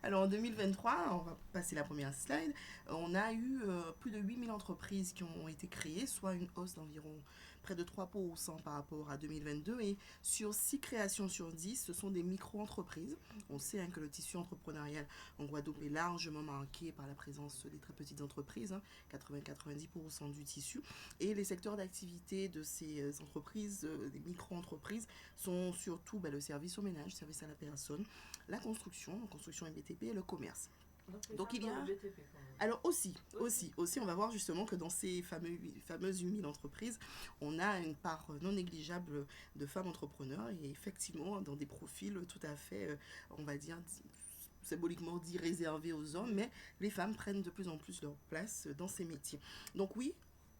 Alors en 2023, on va passer la première slide, on a eu plus de 8000 entreprises qui ont été créées, soit une hausse d'environ près de 3% par rapport à 2022. Et sur 6 créations sur 10, ce sont des micro-entreprises. On sait que le tissu entrepreneurial en Guadeloupe est largement marqué par la présence des très petites entreprises, 80-90% du tissu. Et les secteurs d'activité de ces entreprises, des micro-entreprises, sont surtout le service au ménage, service à la personne, la construction et BTP et le commerce. Donc il y a... Alors aussi, on va voir justement que dans ces fameuses 8000 entreprises, on a une part non négligeable de femmes entrepreneurs et effectivement dans des profils tout à fait, on va dire, symboliquement dit réservés aux hommes, mais les femmes prennent de plus en plus leur place dans ces métiers. Donc oui,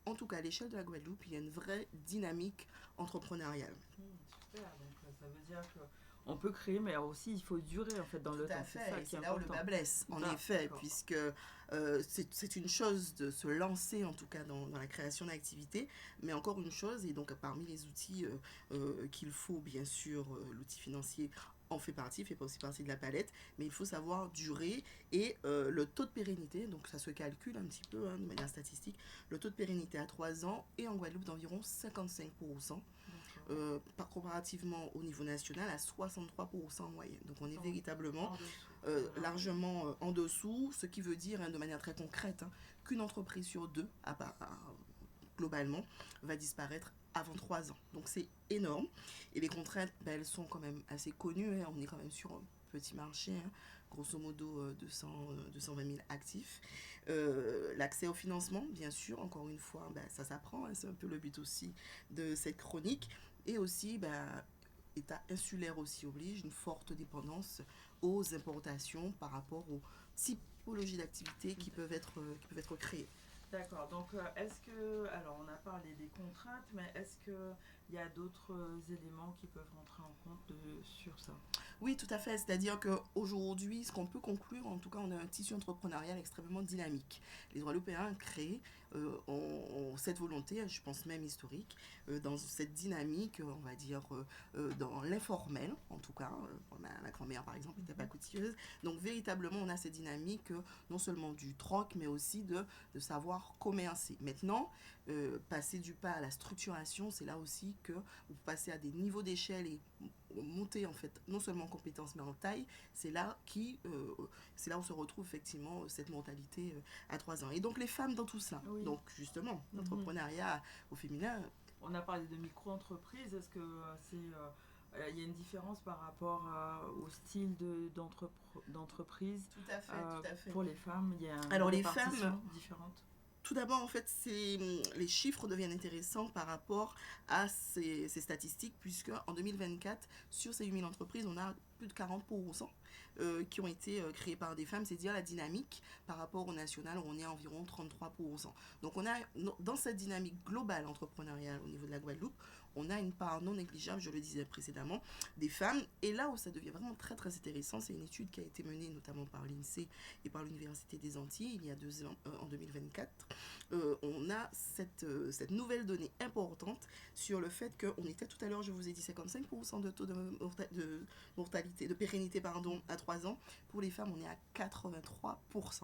en tout cas à l'échelle de la Guadeloupe, il y a une vraie dynamique entrepreneuriale. Super, donc ça veut dire que on peut créer, mais aussi il faut durer en fait dans le temps. Tout à fait, c'est là où le bas blesse, en effet, puisque c'est une chose de se lancer en tout cas dans la création d'activités, mais encore une chose, et donc parmi les outils qu'il faut, bien sûr, l'outil financier en fait aussi partie de la palette, mais il faut savoir durer et le taux de pérennité, donc ça se calcule un petit peu de manière statistique, le taux de pérennité à 3 ans est en Guadeloupe d'environ 55%. Comparativement au niveau national à 63% en moyenne. Donc on est véritablement largement en dessous, ce qui veut dire de manière très concrète qu'une entreprise sur 2 globalement va disparaître avant 3 ans. Donc c'est énorme et les contraintes elles sont quand même assez connues, on est quand même sur un petit marché, grosso modo 220 000 actifs. L'accès au financement, bien sûr, encore une fois, ça s'apprend, c'est un peu le but aussi de cette chronique, Et aussi, État insulaire aussi oblige, une forte dépendance aux importations par rapport aux typologies d'activités qui peuvent être créées. D'accord, donc est-ce que, alors on a parlé des contraintes, mais est-ce qu'il y a d'autres éléments qui peuvent rentrer en compte sur ça? Oui, tout à fait. C'est-à-dire qu'aujourd'hui, ce qu'on peut conclure, en tout cas, on a un tissu entrepreneurial extrêmement dynamique. Les Guadeloupéens créent ont cette volonté, je pense même historique, dans cette dynamique, on va dire, dans l'informel, en tout cas. Ma grand-mère, par exemple, n'était pas coutilleuse. Donc, véritablement, on a cette dynamique, non seulement du troc, mais aussi de savoir commercer. Maintenant, passer du pas à la structuration, c'est là aussi que vous passez à des niveaux d'échelle et monter en fait non seulement en compétences mais en taille. C'est là où se retrouve effectivement cette mortalité à 3 ans. Et donc les femmes dans tout ça, oui. Donc justement l'entrepreneuriat au féminin. On a parlé de micro-entreprise. Est-ce que il y a une différence par rapport au style d'entreprise? Tout à fait. Pour les femmes, il y a une répartition différente. Tout d'abord, en fait, les chiffres deviennent intéressants par rapport à ces statistiques, puisque en 2024, sur ces 8000 entreprises, on a plus de 40% qui ont été créées par des femmes. C'est dire la dynamique par rapport au national, où on est à environ 33%. Donc, on a, dans cette dynamique globale entrepreneuriale au niveau de la Guadeloupe, on a une part non négligeable, je le disais précédemment, des femmes. Et là où ça devient vraiment très, très intéressant, c'est une étude qui a été menée notamment par l'INSEE et par l'Université des Antilles il y a 2 ans, en 2024. On a cette nouvelle donnée importante sur le fait qu'on était tout à l'heure, je vous ai dit 55% de taux de mortalité, de pérennité, à 3 ans. Pour les femmes, on est à 83%.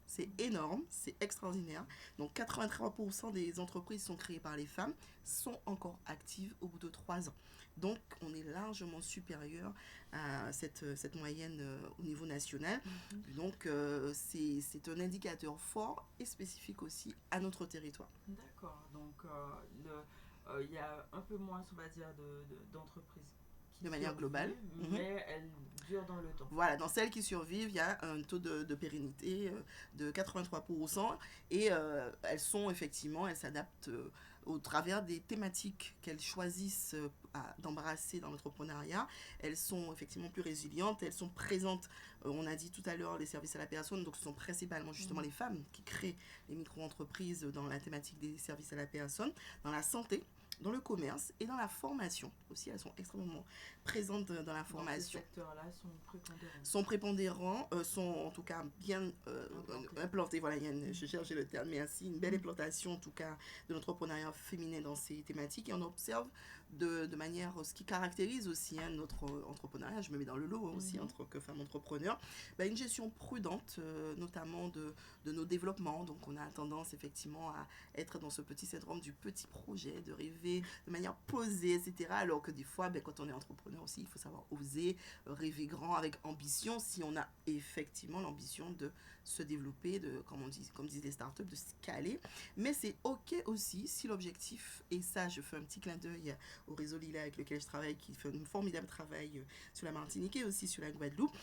C'est énorme, c'est extraordinaire. Donc 83% des entreprises sont créées par les femmes, sont encore actives au bout de 3 ans. Donc on est largement supérieur à cette moyenne au niveau national. Donc c'est un indicateur fort et spécifique aussi à notre territoire. D'accord, donc il y a un peu moins, on va dire, d'entreprises de manière globale, mais elles durent dans le temps. Voilà, dans celles qui survivent, il y a un taux de pérennité de 83% et elles s'adaptent au travers des thématiques qu'elles choisissent d'embrasser dans l'entrepreneuriat. Elles sont effectivement plus résilientes, elles sont présentes, on a dit tout à l'heure, les services à la personne, donc ce sont principalement justement les femmes qui créent les micro-entreprises dans la thématique des services à la personne, dans la santé, dans le commerce et dans la formation aussi. Elles sont extrêmement présentes dans la formation. Ces secteurs-là sont en tout cas bien implantés. Voilà, je cherchais le terme, mais ainsi une belle implantation en tout cas de l'entrepreneuriat féminin dans ces thématiques. Et on observe de manière, ce qui caractérise aussi notre entrepreneuriat, je me mets dans le lot aussi en tant que femme entrepreneur, une gestion prudente, notamment de nos développements. Donc on a tendance effectivement à être dans ce petit syndrome du petit projet, de rêver de manière posée, etc. Alors que des fois, quand on est entrepreneur aussi, il faut savoir oser, rêver grand, avec ambition, si on a effectivement l'ambition de se développer, comme disent les startups, de scaler. Mais c'est OK aussi si l'objectif, et ça je fais un petit clin d'œil au réseau Lila avec lequel je travaille, qui fait un formidable travail sur la Martinique et aussi sur la Guadeloupe.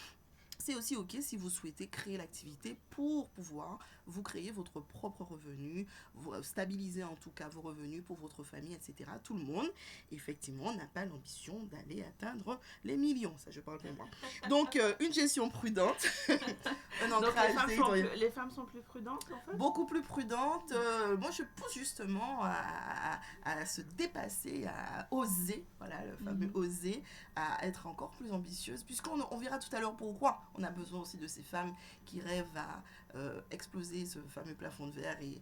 C'est aussi OK si vous souhaitez créer l'activité pour pouvoir vous créer votre propre revenu, stabiliser en tout cas vos revenus pour votre famille, etc. Tout le monde, effectivement, n'a pas l'ambition d'aller atteindre les millions. Ça, je parle pour moi. Donc, une gestion prudente. Donc, les femmes sont plus prudentes, en fait? Beaucoup plus prudentes. Moi, je pousse justement à se dépasser, à oser, voilà, le fameux oser, à être encore plus ambitieuse, puisqu'on verra tout à l'heure pourquoi. On a besoin aussi de ces femmes qui rêvent à exploser ce fameux plafond de verre et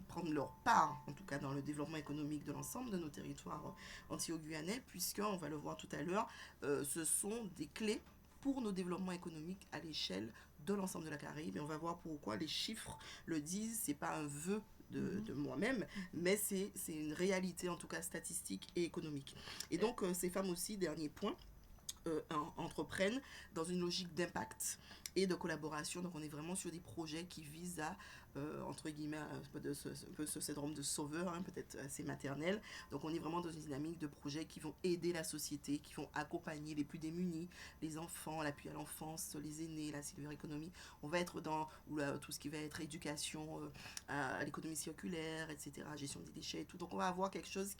prendre leur part, en tout cas dans le développement économique de l'ensemble de nos territoires antilo-guyanais, puisqu'on va le voir tout à l'heure, ce sont des clés pour nos développements économiques à l'échelle de l'ensemble de la Caraïbe. Et on va voir pourquoi les chiffres le disent, c'est pas un vœu de moi-même, mais c'est une réalité en tout cas statistique et économique. Et donc ces femmes aussi, dernier point, entreprennent dans une logique d'impact et de collaboration. Donc on est vraiment sur des projets qui visent à, entre guillemets, un peu ce syndrome de sauveur, hein, peut-être assez maternel. Donc on est vraiment dans une dynamique de projets qui vont aider la société, qui vont accompagner les plus démunis, les enfants, l'appui à l'enfance, les aînés, la silver-économie. On va être dans tout ce qui va être éducation à l'économie circulaire, etc., gestion des déchets et tout. Donc on va avoir quelque chose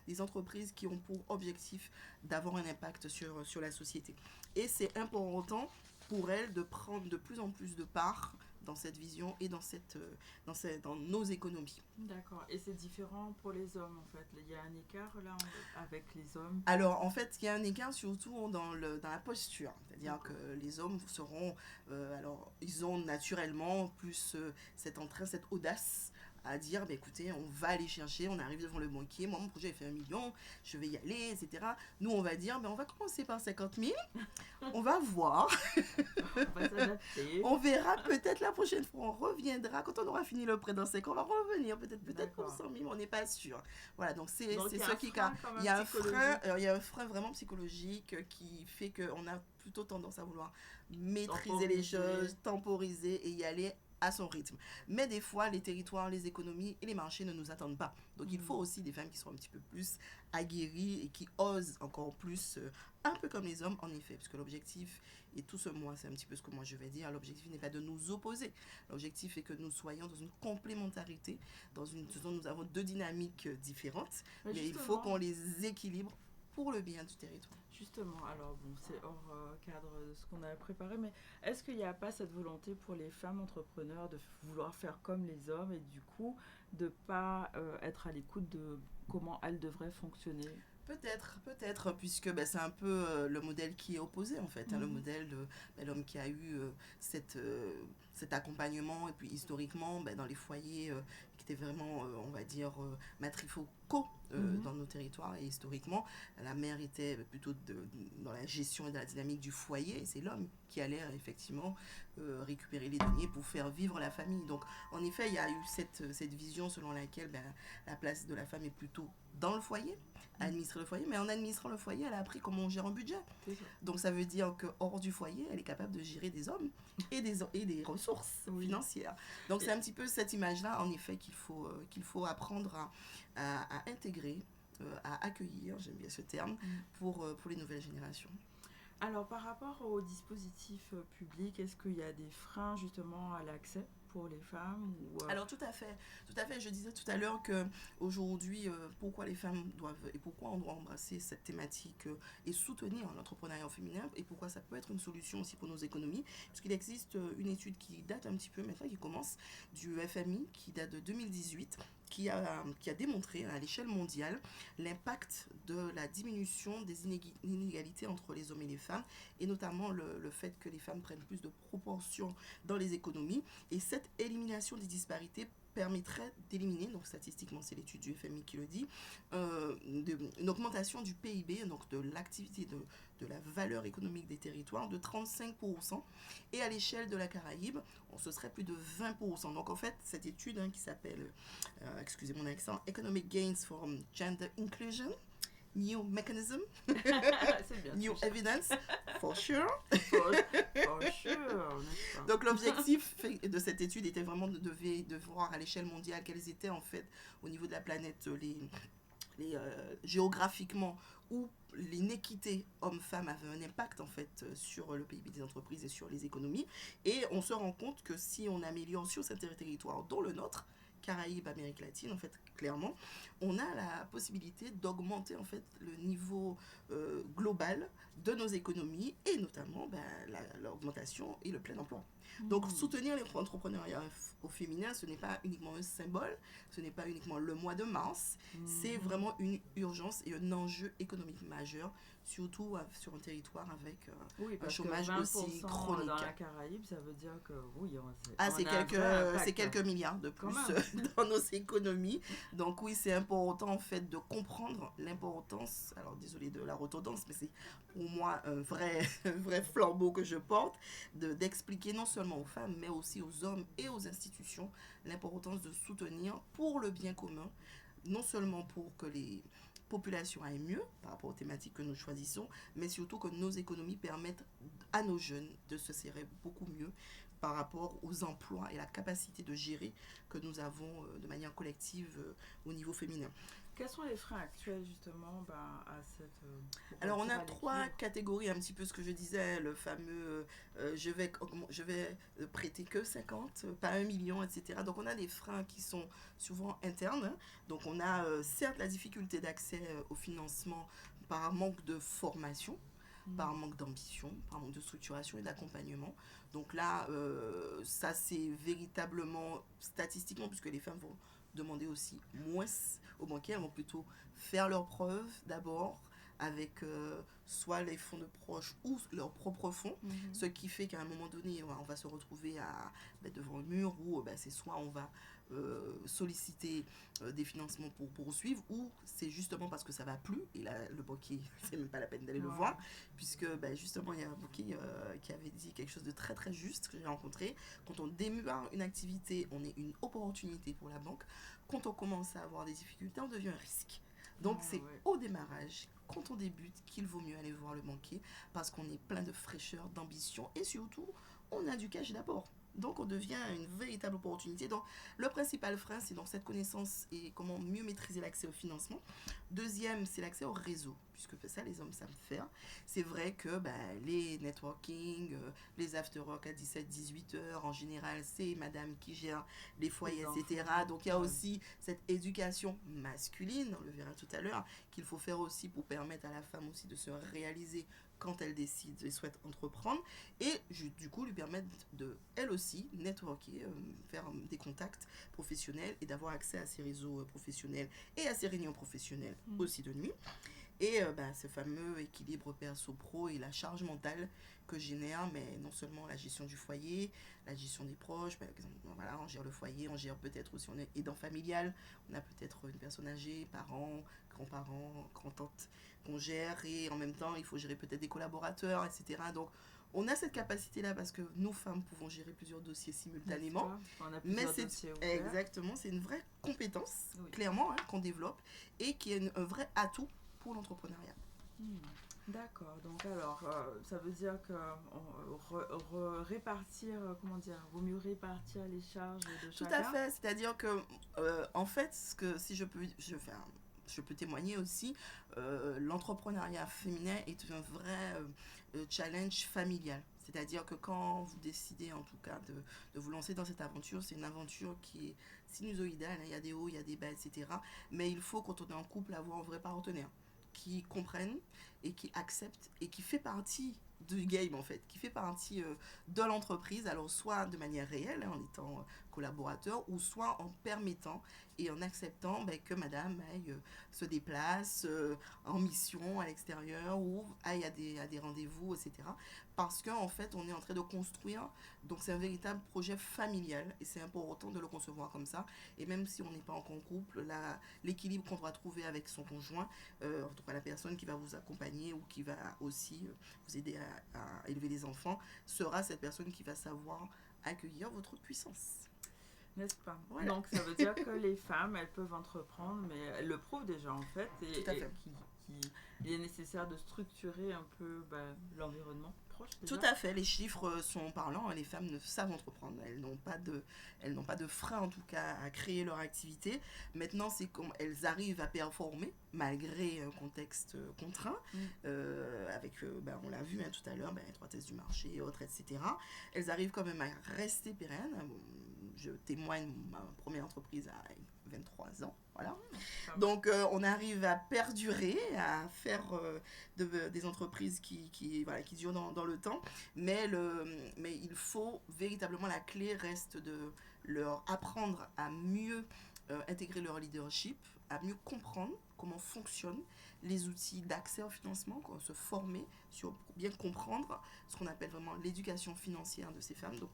des entreprises qui ont pour objectif d'avoir un impact sur la société. Et c'est important pour elles de prendre de plus en plus de part dans cette vision et dans nos économies. D'accord. Et c'est différent pour les hommes, en fait. Il y a un écart, là, avec les hommes? Alors, en fait, il y a un écart surtout dans la posture. C'est-à-dire que les hommes seront... alors, ils ont naturellement plus cette entrain, cette audace à dire, bah, écoutez, on va aller chercher, on arrive devant le banquier, moi mon projet a fait 1 million, je vais y aller, etc. Nous, on va dire, bah, on va commencer par 50 000, on va voir, On va s'adapter. on verra peut-être la prochaine fois, on reviendra, quand on aura fini le prêt dans 5 ans, on va revenir peut-être pour 100 000, mais on n'est pas sûr. Voilà, donc c'est ce qui... Il y a un frein vraiment psychologique qui fait qu'on a plutôt tendance à vouloir maîtriser les choses, temporiser et y aller à son rythme. Mais des fois, les territoires, les économies et les marchés ne nous attendent pas. Donc, il faut aussi des femmes qui sont un petit peu plus aguerries et qui osent encore plus, un peu comme les hommes, en effet. Parce que l'objectif, et tout ce mois, c'est un petit peu ce que moi je vais dire, l'objectif n'est pas de nous opposer. L'objectif est que nous soyons dans une complémentarité, dans une zone où nous avons 2 dynamiques différentes, mais il faut qu'on les équilibre pour le bien du territoire. Justement, alors bon, c'est hors cadre de ce qu'on a préparé, mais est-ce qu'il n'y a pas cette volonté pour les femmes entrepreneurs de vouloir faire comme les hommes et du coup de ne pas être à l'écoute de comment elles devraient fonctionner? Peut-être, puisque c'est un peu le modèle qui est opposé en fait, hein, le modèle de l'homme qui a eu cet accompagnement, et puis historiquement dans les foyers qui étaient vraiment, on va dire, matrifocaux dans nos territoires, et historiquement, la mère était plutôt dans la gestion et dans la dynamique du foyer, et c'est l'homme qui allait effectivement récupérer les deniers pour faire vivre la famille. Donc en effet, il y a eu cette vision selon laquelle la place de la femme est plutôt dans le foyer, administrer le foyer, mais en administrant le foyer, elle a appris comment on gère un budget. Donc ça veut dire que hors du foyer, elle est capable de gérer des hommes et des ressources financières. Donc c'est un petit peu cette image-là, en effet, qu'il faut apprendre à intégrer, à accueillir, j'aime bien ce terme, pour les nouvelles générations. Alors par rapport au dispositif public, est-ce qu'il y a des freins justement à l'accès pour les femmes Alors tout à fait. Je disais tout à l'heure que aujourd'hui, pourquoi les femmes doivent et pourquoi on doit embrasser cette thématique et soutenir l'entrepreneuriat féminin, et pourquoi ça peut être une solution aussi pour nos économies, parce qu'il existe une étude qui date un petit peu maintenant, qui commence du FMI, qui date de 2018, qui a démontré à l'échelle mondiale l'impact de la diminution des inégalités entre les hommes et les femmes, et notamment le fait que les femmes prennent plus de proportions dans les économies. Et cette élimination des disparités permettrait d'éliminer, donc statistiquement c'est l'étude du FMI qui le dit, une augmentation du PIB, donc de l'activité, de la valeur économique des territoires, de 35%, et à l'échelle de la Caraïbe, ce serait plus de 20%. Donc en fait, cette étude qui s'appelle, excusez mon accent, Economic Gains from Gender Inclusion, New Mechanism, New Evidence, for sure. For sure. Donc l'objectif de cette étude était vraiment de voir à l'échelle mondiale quelles étaient en fait au niveau de la planète géographiquement où l'inéquité homme-femme avait un impact en fait sur le PIB des entreprises et sur les économies. Et on se rend compte que si on améliore sur certains territoires, dont le nôtre, Caraïbes, Amérique latine, en fait, clairement, on a la possibilité d'augmenter en fait le niveau global de nos économies, et notamment l'augmentation et le plein emploi. Donc soutenir l'entrepreneuriat au féminin, ce n'est pas uniquement un symbole, ce n'est pas uniquement le mois de mars, c'est vraiment une urgence et un enjeu économique majeur, surtout sur un territoire avec un chômage aussi chronique. Dans la Caraïbe, ça veut dire que oui, c'est quelques milliards de plus dans nos économies. Donc oui, c'est important en fait de comprendre l'importance, alors désolé de la redondance, mais c'est pour moi un vrai flambeau que je porte, d'expliquer non seulement aux femmes, mais aussi aux hommes et aux institutions l'importance de soutenir pour le bien commun, non seulement pour que population aille mieux par rapport aux thématiques que nous choisissons, mais surtout que nos économies permettent à nos jeunes de se serrer beaucoup mieux par rapport aux emplois et la capacité de gérer que nous avons de manière collective au niveau féminin. Quels sont les freins actuels justement à cette... Alors on a 3 catégories, un petit peu ce que je disais, le fameux je vais prêter que 50, pas 1 million, etc. Donc on a des freins qui sont souvent internes. Donc on a certes la difficulté d'accès au financement par manque de formation, par manque d'ambition, par manque de structuration et d'accompagnement. Donc là, ça c'est véritablement statistiquement, puisque les femmes vont demander aussi moins aux banquiers, elles vont plutôt faire leurs preuves d'abord avec soit les fonds de proches ou leurs propres fonds, ce qui fait qu'à un moment donné, on va se retrouver devant le mur où c'est soit on va solliciter des financements pour poursuivre, ou c'est justement parce que ça va plus et là le banquier c'est même pas la peine d'aller le voir, puisque justement il y a un banquier qui avait dit quelque chose de très très juste que j'ai rencontré: quand on démarre une activité, on est une opportunité pour la banque; quand on commence à avoir des difficultés, on devient un risque. Donc c'est au démarrage, quand on débute, qu'il vaut mieux aller voir le banquier, parce qu'on est plein de fraîcheur, d'ambition, et surtout on a du cash d'abord. Donc on devient une véritable opportunité. Donc le principal frein, c'est donc cette connaissance et comment mieux maîtriser l'accès au financement. Deuxième, c'est l'accès au réseau, puisque ça les hommes savent faire. C'est vrai que les networking, les after-work à 17-18 heures, en général c'est madame qui gère les foyers, etc. Donc il y a aussi cette éducation masculine, on le verra tout à l'heure, qu'il faut faire aussi pour permettre à la femme aussi de se réaliser quand elle décide et souhaite entreprendre, et du coup lui permettre de, elle aussi, networker, faire des contacts professionnels et d'avoir accès à ses réseaux professionnels et à ses réunions professionnelles aussi de nuit. Et ce fameux équilibre perso-pro et la charge mentale que génère, mais non seulement la gestion du foyer, la gestion des proches, par exemple, voilà, on gère le foyer, on gère peut-être aussi, on est aidant familial, on a peut-être une personne âgée, parents, grands-parents, grand-tantes qu'on gère, et en même temps il faut gérer peut-être des collaborateurs, etc. Donc on a cette capacité-là parce que nous femmes pouvons gérer plusieurs dossiers simultanément. Mais exactement, c'est une vraie compétence, clairement, qu'on développe et qui est un vrai atout pour l'entrepreneuriat. D'accord, donc alors ça veut dire que répartir, vaut mieux répartir les charges de chacun. Tout à fait, c'est-à-dire que en fait, si je peux témoigner aussi, l'entrepreneuriat féminin est un vrai challenge familial. C'est-à-dire que quand vous décidez en tout cas de vous lancer dans cette aventure, c'est une aventure qui est sinusoïdale, il y a des hauts, il y a des bas, etc. Mais il faut, quand on est en couple, avoir un vrai partenaire qui comprenne et qui accepte et qui fait partie du game en fait, qui fait partie de l'entreprise, alors soit de manière réelle, en étant collaborateur, ou soit en permettant et en acceptant que madame aille se déplace en mission à l'extérieur ou aille à des rendez-vous, etc. Parce qu'en fait, on est en train de construire, donc c'est un véritable projet familial et c'est important de le concevoir comme ça. Et même si on n'est pas encore en couple, l'équilibre qu'on doit trouver avec son conjoint, en tout cas la personne qui va vous accompagner ou qui va aussi vous aider à élever les enfants, sera cette personne qui va savoir accueillir votre puissance. N'est-ce pas? Voilà. Donc ça veut dire que les femmes, elles peuvent entreprendre, mais elles le prouvent déjà en fait, et qu'il est nécessaire de structurer un peu l'environnement proche. Déjà. Tout à fait, les chiffres sont parlants, les femmes savent entreprendre, elles n'ont pas de frein en tout cas à créer leur activité. Maintenant, c'est comme elles arrivent à performer malgré un contexte contraint, avec, on l'a vu tout à l'heure, étroitesse du marché et autres, etc. Elles arrivent quand même à rester pérennes. Je témoigne, ma première entreprise a 23 ans, voilà. Donc on arrive à perdurer, à faire des entreprises qui durent dans le temps, mais il faut véritablement, la clé reste de leur apprendre à mieux intégrer leur leadership, à mieux comprendre comment fonctionnent les outils d'accès au financement, se former pour bien comprendre ce qu'on appelle vraiment l'éducation financière de ces femmes. Donc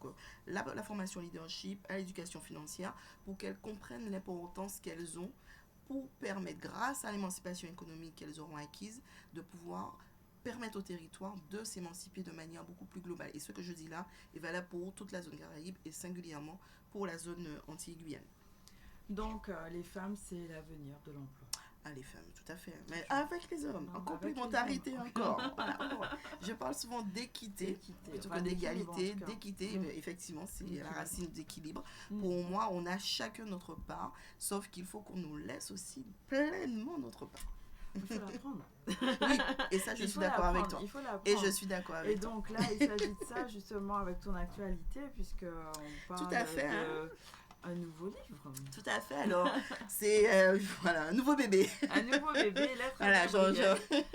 la formation leadership à l'éducation financière, pour qu'elles comprennent l'importance qu'elles ont pour permettre, grâce à l'émancipation économique qu'elles auront acquise, de pouvoir permettre au territoire de s'émanciper de manière beaucoup plus globale. Et ce que je dis là est valable pour toute la zone Caraïbe et singulièrement pour la zone Antilles-Guyane. Donc les femmes, c'est l'avenir de l'emploi. Ah, les femmes, tout à fait. Mais avec les hommes, Non, en avec complémentarité les hommes. encore. Voilà. Je parle souvent d'équité plutôt que d'égalité. D'équité, effectivement, c'est la racine d'équilibre. Pour moi, on a chacun notre part, sauf qu'il faut qu'on nous laisse aussi pleinement notre part. Il faut l'apprendre. Oui, et ça, je suis d'accord avec toi. Il faut l'apprendre. Et je suis d'accord avec toi. Et donc là, il s'agit de ça justement avec ton actualité, puisque on parle Tout à fait, un nouveau livre. Tout à fait, alors c'est voilà, un nouveau bébé. Un nouveau bébé, lettre à voilà, Gabriel.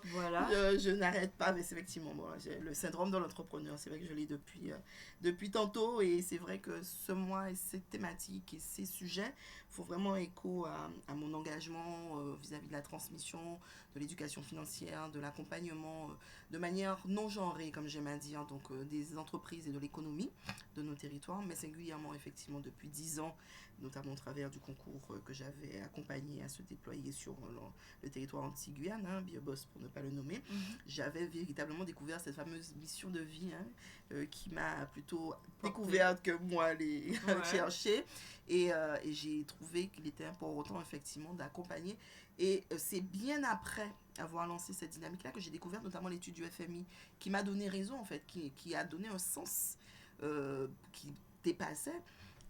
Voilà. Je n'arrête pas, mais c'est effectivement bon, j'ai le syndrome de l'entrepreneur, c'est vrai que je l'ai depuis tantôt, et c'est vrai que ce mois et ces thématiques et ces sujets font vraiment écho à mon engagement vis-à-vis de la transmission, de l'éducation financière, de l'accompagnement de manière non genrée, comme j'aime à dire, donc des entreprises et de l'économie de nos territoires, mais singulièrement effectivement depuis 10 ans, notamment au travers du concours que j'avais accompagné à se déployer sur le territoire anti-Guyane, Bioboss pour ne pas le nommer. J'avais véritablement découvert cette fameuse mission de vie qui m'a plutôt découverte que moi les chercher, et j'ai trouvé qu'il était important effectivement d'accompagner, et c'est bien après avoir lancé cette dynamique-là que j'ai découvert notamment l'étude du FMI qui m'a donné raison en fait, qui a donné un sens qui dépassait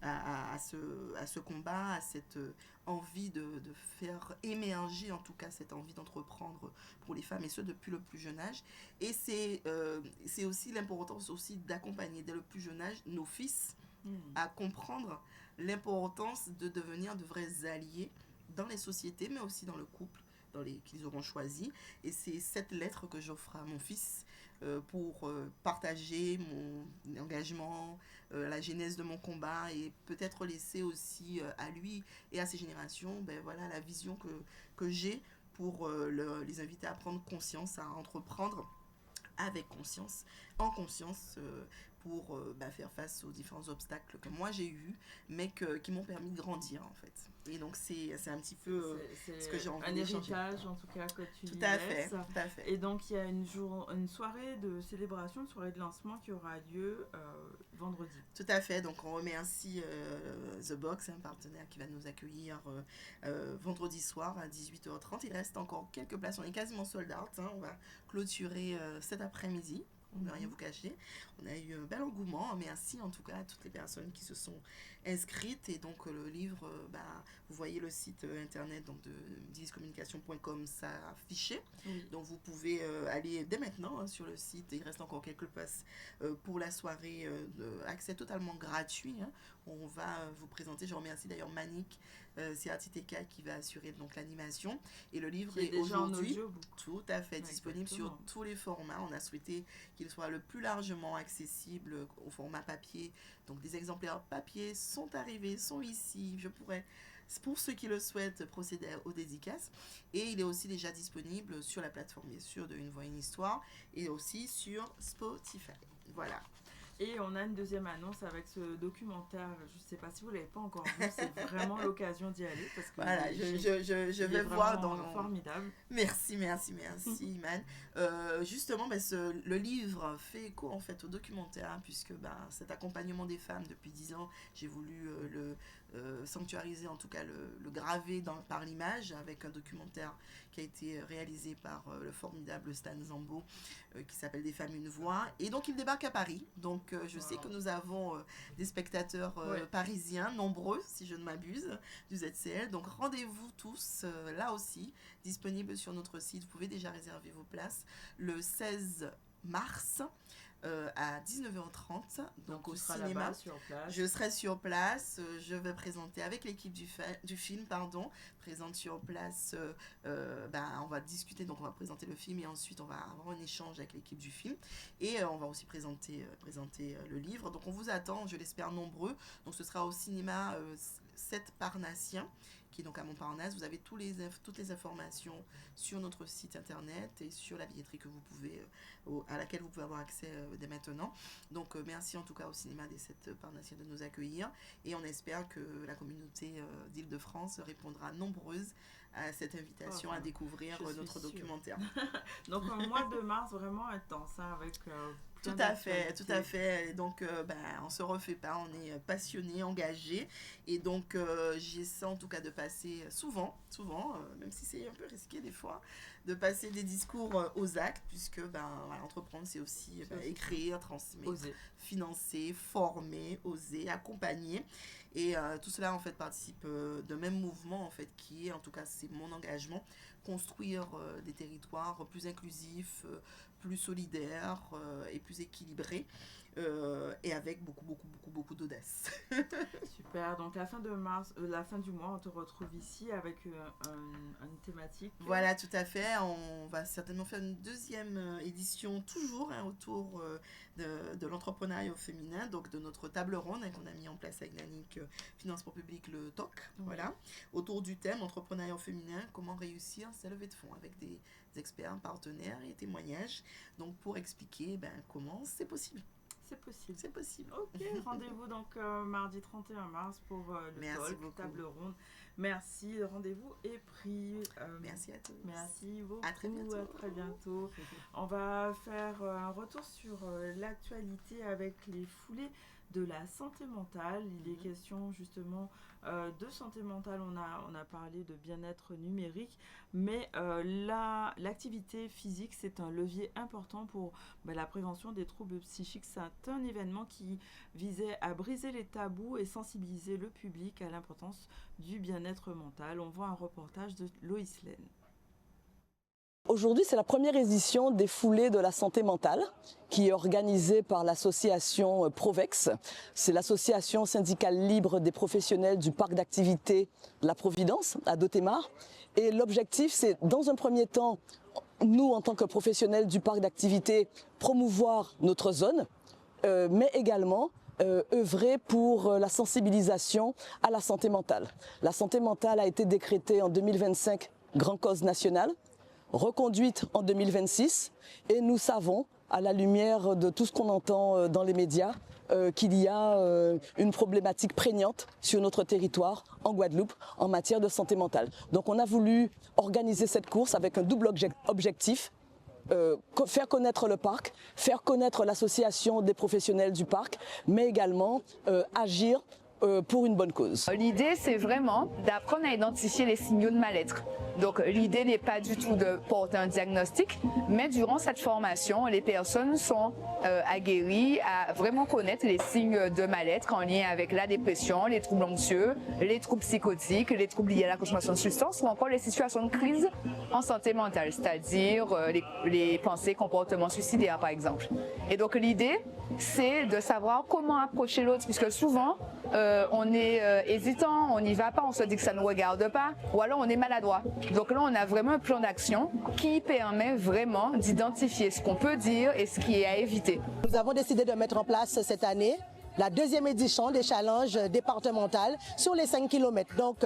à ce combat, à cette envie de faire émerger en tout cas cette envie d'entreprendre pour les femmes, et ce depuis le plus jeune âge. Et c'est aussi l'importance aussi d'accompagner dès le plus jeune âge nos fils à comprendre l'importance de devenir de vrais alliés dans les sociétés, mais aussi dans le couple qu'ils auront choisi. Et c'est cette lettre que j'offre à mon fils pour partager mon engagement, la genèse de mon combat, et peut-être laisser aussi à lui et à ses générations voilà, la vision que j'ai pour les inviter à prendre conscience, à entreprendre avec conscience, en conscience, pour faire face aux différents obstacles que moi j'ai eus, mais qui m'ont permis de grandir en fait. Et donc c'est un petit peu ce que j'ai envie d'échanger. Un héritage en tout cas que tu tout à laisses. fait, tout à fait. Et donc il y a une soirée de célébration, une soirée de lancement qui aura lieu vendredi. Tout à fait, donc on remercie The Box, un partenaire qui va nous accueillir vendredi soir à 18h30. Il reste encore quelques places, on est quasiment sold out, on va clôturer cet après-midi. On ne va rien vous cacher. On a eu un bel engouement. Merci en tout cas à toutes les personnes qui se sont inscrites. Et donc le livre, vous voyez le site internet donc de diviscommunication.com, ça affiché. Donc vous pouvez aller dès maintenant sur le site. Il reste encore quelques places pour la soirée. Accès totalement gratuit. On va vous présenter. Je remercie d'ailleurs Manik CRTTK qui va assurer donc l'animation. Et le livre est aujourd'hui tout à fait disponible sur tous les formats. On a souhaité qu'il soit le plus largement accessible au format papier. Donc des exemplaires papier sont arrivés, sont ici. Je pourrais, pour ceux qui le souhaitent, procéder aux dédicaces. Et il est aussi déjà disponible sur la plateforme bien sûr de Une Voix, Une Histoire, et aussi sur Spotify. Voilà. Et on a une deuxième annonce avec ce documentaire. Je ne sais pas si vous ne l'avez pas encore vu, c'est vraiment l'occasion d'y aller. Parce que voilà, je vais voir dans... Formidable. Merci Iman. Justement, le livre fait écho en fait au documentaire, puisque cet accompagnement des femmes depuis 10 ans, j'ai voulu le sanctuariser, en tout cas le graver par l'image, avec un documentaire qui a été réalisé par le formidable Stan Zambo, qui s'appelle Des femmes, une voix. Et donc il débarque à Paris. Donc je sais que nous avons des spectateurs parisiens, nombreux si je ne m'abuse, du ZCL. Donc rendez-vous tous là aussi, disponible sur notre site. Vous pouvez déjà réserver vos places le 16 mars. À 19h30, donc au cinéma. Je serai sur place, je vais présenter avec l'équipe du film, présente sur place, on va discuter, donc on va présenter le film, et ensuite on va avoir un échange avec l'équipe du film, et on va aussi présenter le livre. Donc on vous attend, je l'espère, nombreux. Donc ce sera au cinéma 7 Parnassien, qui est donc à Montparnasse. Vous avez toutes les informations sur notre site internet et sur la billetterie que vous pouvez, à laquelle vous pouvez avoir accès dès maintenant. Donc merci en tout cas au cinéma des 7 Parnassiens de nous accueillir, et on espère que la communauté d'Île-de-France répondra nombreuse à cette invitation à découvrir notre documentaire. Donc un mois de mars vraiment intense, avec soutien Tout à fait, d'actualité. tout à fait. Et donc, on se refait pas, on est passionné, engagé. Et donc, j'essaie en tout cas de passer souvent, même si c'est un peu risqué des fois, de passer des discours aux actes, puisque entreprendre, c'est aussi écrire, transmettre, Oser. financer, former, oser, accompagner. Et tout cela, en fait, participe d'un même mouvement, en fait, qui est, en tout cas, c'est mon engagement, construire des territoires plus inclusifs, plus solidaires et plus équilibrés, et avec beaucoup d'audace. Super. Donc la fin de mars, la fin du mois, on te retrouve ici avec une thématique. Voilà, tout à fait. On va certainement faire une deuxième édition, toujours autour de l'entrepreneuriat au féminin, donc de notre table ronde qu'on a mis en place avec Nanik Finance pour Public, le TOC, voilà, autour du thème entrepreneuriat au féminin, comment réussir sa levée de fonds, avec des experts, partenaires et témoignages, donc pour expliquer comment c'est possible. C'est possible. C'est possible. Ok, rendez-vous donc mardi 31 mars pour le Merci talk, beaucoup. table ronde. Merci, le rendez-vous est pris. Merci à tous. Merci beaucoup. À très bientôt. À très bientôt. On va faire un retour sur l'actualité avec les foulées de la santé mentale. Il est question justement de santé mentale. On a parlé de bien-être numérique, mais l'activité physique, c'est un levier important pour la prévention des troubles psychiques. C'est un événement qui visait à briser les tabous et sensibiliser le public à l'importance du bien-être mental. On voit un reportage de Loïs Laine. Aujourd'hui, c'est la première édition des foulées de la santé mentale qui est organisée par l'association Provex. C'est l'association syndicale libre des professionnels du parc d'activités La Providence à Dotemar. Et l'objectif, c'est dans un premier temps, nous en tant que professionnels du parc d'activités, promouvoir notre zone, mais également œuvrer pour la sensibilisation à la santé mentale. La santé mentale a été décrétée en 2025 grande cause nationale, reconduite en 2026, et nous savons, à la lumière de tout ce qu'on entend dans les médias, qu'il y a une problématique prégnante sur notre territoire, en Guadeloupe, en matière de santé mentale. Donc on a voulu organiser cette course avec un double objectif, faire connaître le parc, faire connaître l'association des professionnels du parc, mais également agir pour une bonne cause. L'idée, c'est vraiment d'apprendre à identifier les signaux de mal-être. Donc l'idée n'est pas du tout de porter un diagnostic, mais durant cette formation, les personnes sont aguerries à vraiment connaître les signes de mal-être en lien avec la dépression, les troubles anxieux, les troubles psychotiques, les troubles liés à la consommation de substances ou encore les situations de crise en santé mentale, c'est-à-dire les pensées, comportements suicidaires par exemple. Et donc l'idée, c'est de savoir comment approcher l'autre, puisque souvent on est hésitant, on n'y va pas, on se dit que ça ne nous regarde pas, ou alors on est maladroit. Donc là, on a vraiment un plan d'action qui permet vraiment d'identifier ce qu'on peut dire et ce qui est à éviter. Nous avons décidé de mettre en place cette année la deuxième édition des challenges départementaux sur les 5 km. Donc,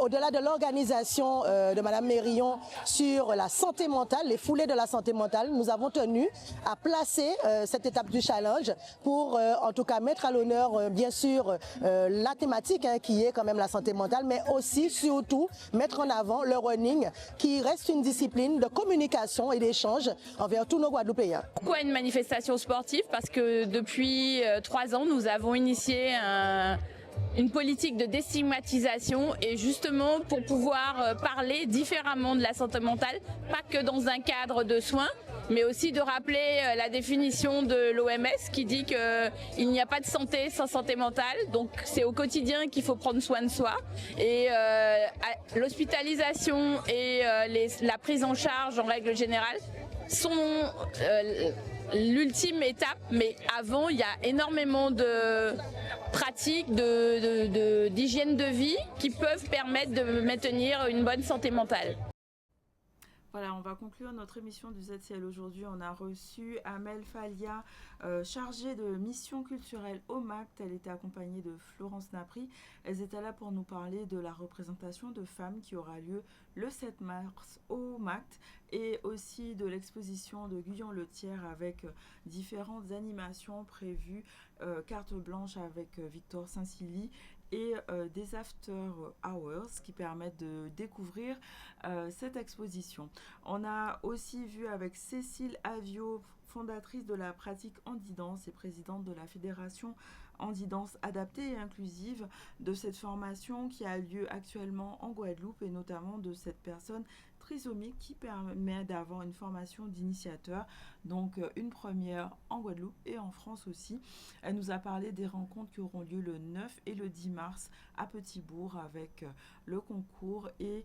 au-delà de l'organisation de Mme Mérillon sur la santé mentale, les foulées de la santé mentale, nous avons tenu à placer cette étape du challenge pour, en tout cas, mettre à l'honneur, bien sûr, la thématique qui est quand même la santé mentale, mais aussi, surtout, mettre en avant le running qui reste une discipline de communication et d'échange envers tous nos Guadeloupéens. Pourquoi une manifestation sportive? Parce que depuis 3 ans, nous avons initié une politique de déstigmatisation et justement pour pouvoir parler différemment de la santé mentale, pas que dans un cadre de soins, mais aussi de rappeler la définition de l'OMS qui dit qu'il n'y a pas de santé sans santé mentale, donc c'est au quotidien qu'il faut prendre soin de soi. Et l'hospitalisation et la prise en charge en règle générale sont l'ultime étape, mais avant il y a énormément de pratiques d'hygiène de vie qui peuvent permettre de maintenir une bonne santé mentale. Voilà, on va conclure notre émission du ZCL aujourd'hui. On a reçu Amel Falia, chargée de mission culturelle au MACT. Elle était accompagnée de Florence Napri. Elles étaient là pour nous parler de la représentation de femmes qui aura lieu le 7 mars au MACT et aussi de l'exposition de Guyon-Le-Thiers avec différentes animations prévues, carte blanche avec Victor Saint-Silly et des after hours qui permettent de découvrir cette exposition. On a aussi vu avec Cécile Avio, fondatrice de la pratique Handi-Danse et présidente de la fédération Handi-Danse adaptée et inclusive, de cette formation qui a lieu actuellement en Guadeloupe et notamment de cette personne trisomique qui permet d'avoir une formation d'initiateur, donc une première en Guadeloupe et en France aussi. Elle nous a parlé des rencontres qui auront lieu le 9 et le 10 mars à Petit-Bourg avec le concours et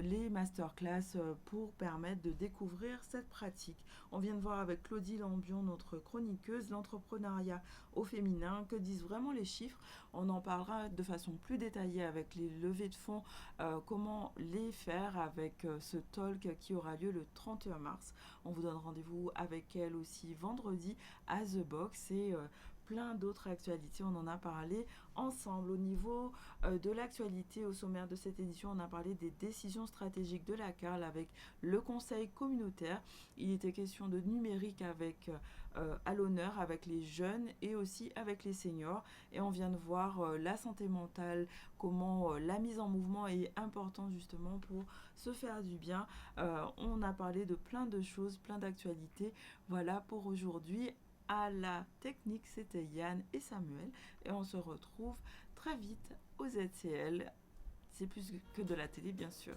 les masterclass pour permettre de découvrir cette pratique. On vient de voir avec Claudie Lambion, notre chroniqueuse, l'entrepreneuriat au féminin. Que disent vraiment les chiffres? On en parlera de façon plus détaillée avec les levées de fonds, comment les faire avec ce talk qui aura lieu le 31 mars. On vous donne rendez-vous avec elle aussi vendredi à The Box et plein d'autres actualités, on en a parlé ensemble. Au niveau de l'actualité, au sommaire de cette édition, on a parlé des décisions stratégiques de la CARL avec le conseil communautaire. Il était question de numérique avec à l'honneur avec les jeunes et aussi avec les seniors. Et on vient de voir la santé mentale, comment la mise en mouvement est importante justement pour se faire du bien. On a parlé de plein de choses, plein d'actualités. Voilà pour aujourd'hui. À la technique, c'était Yann et Samuel. Et on se retrouve très vite au ZCL. C'est plus que de la télé, bien sûr.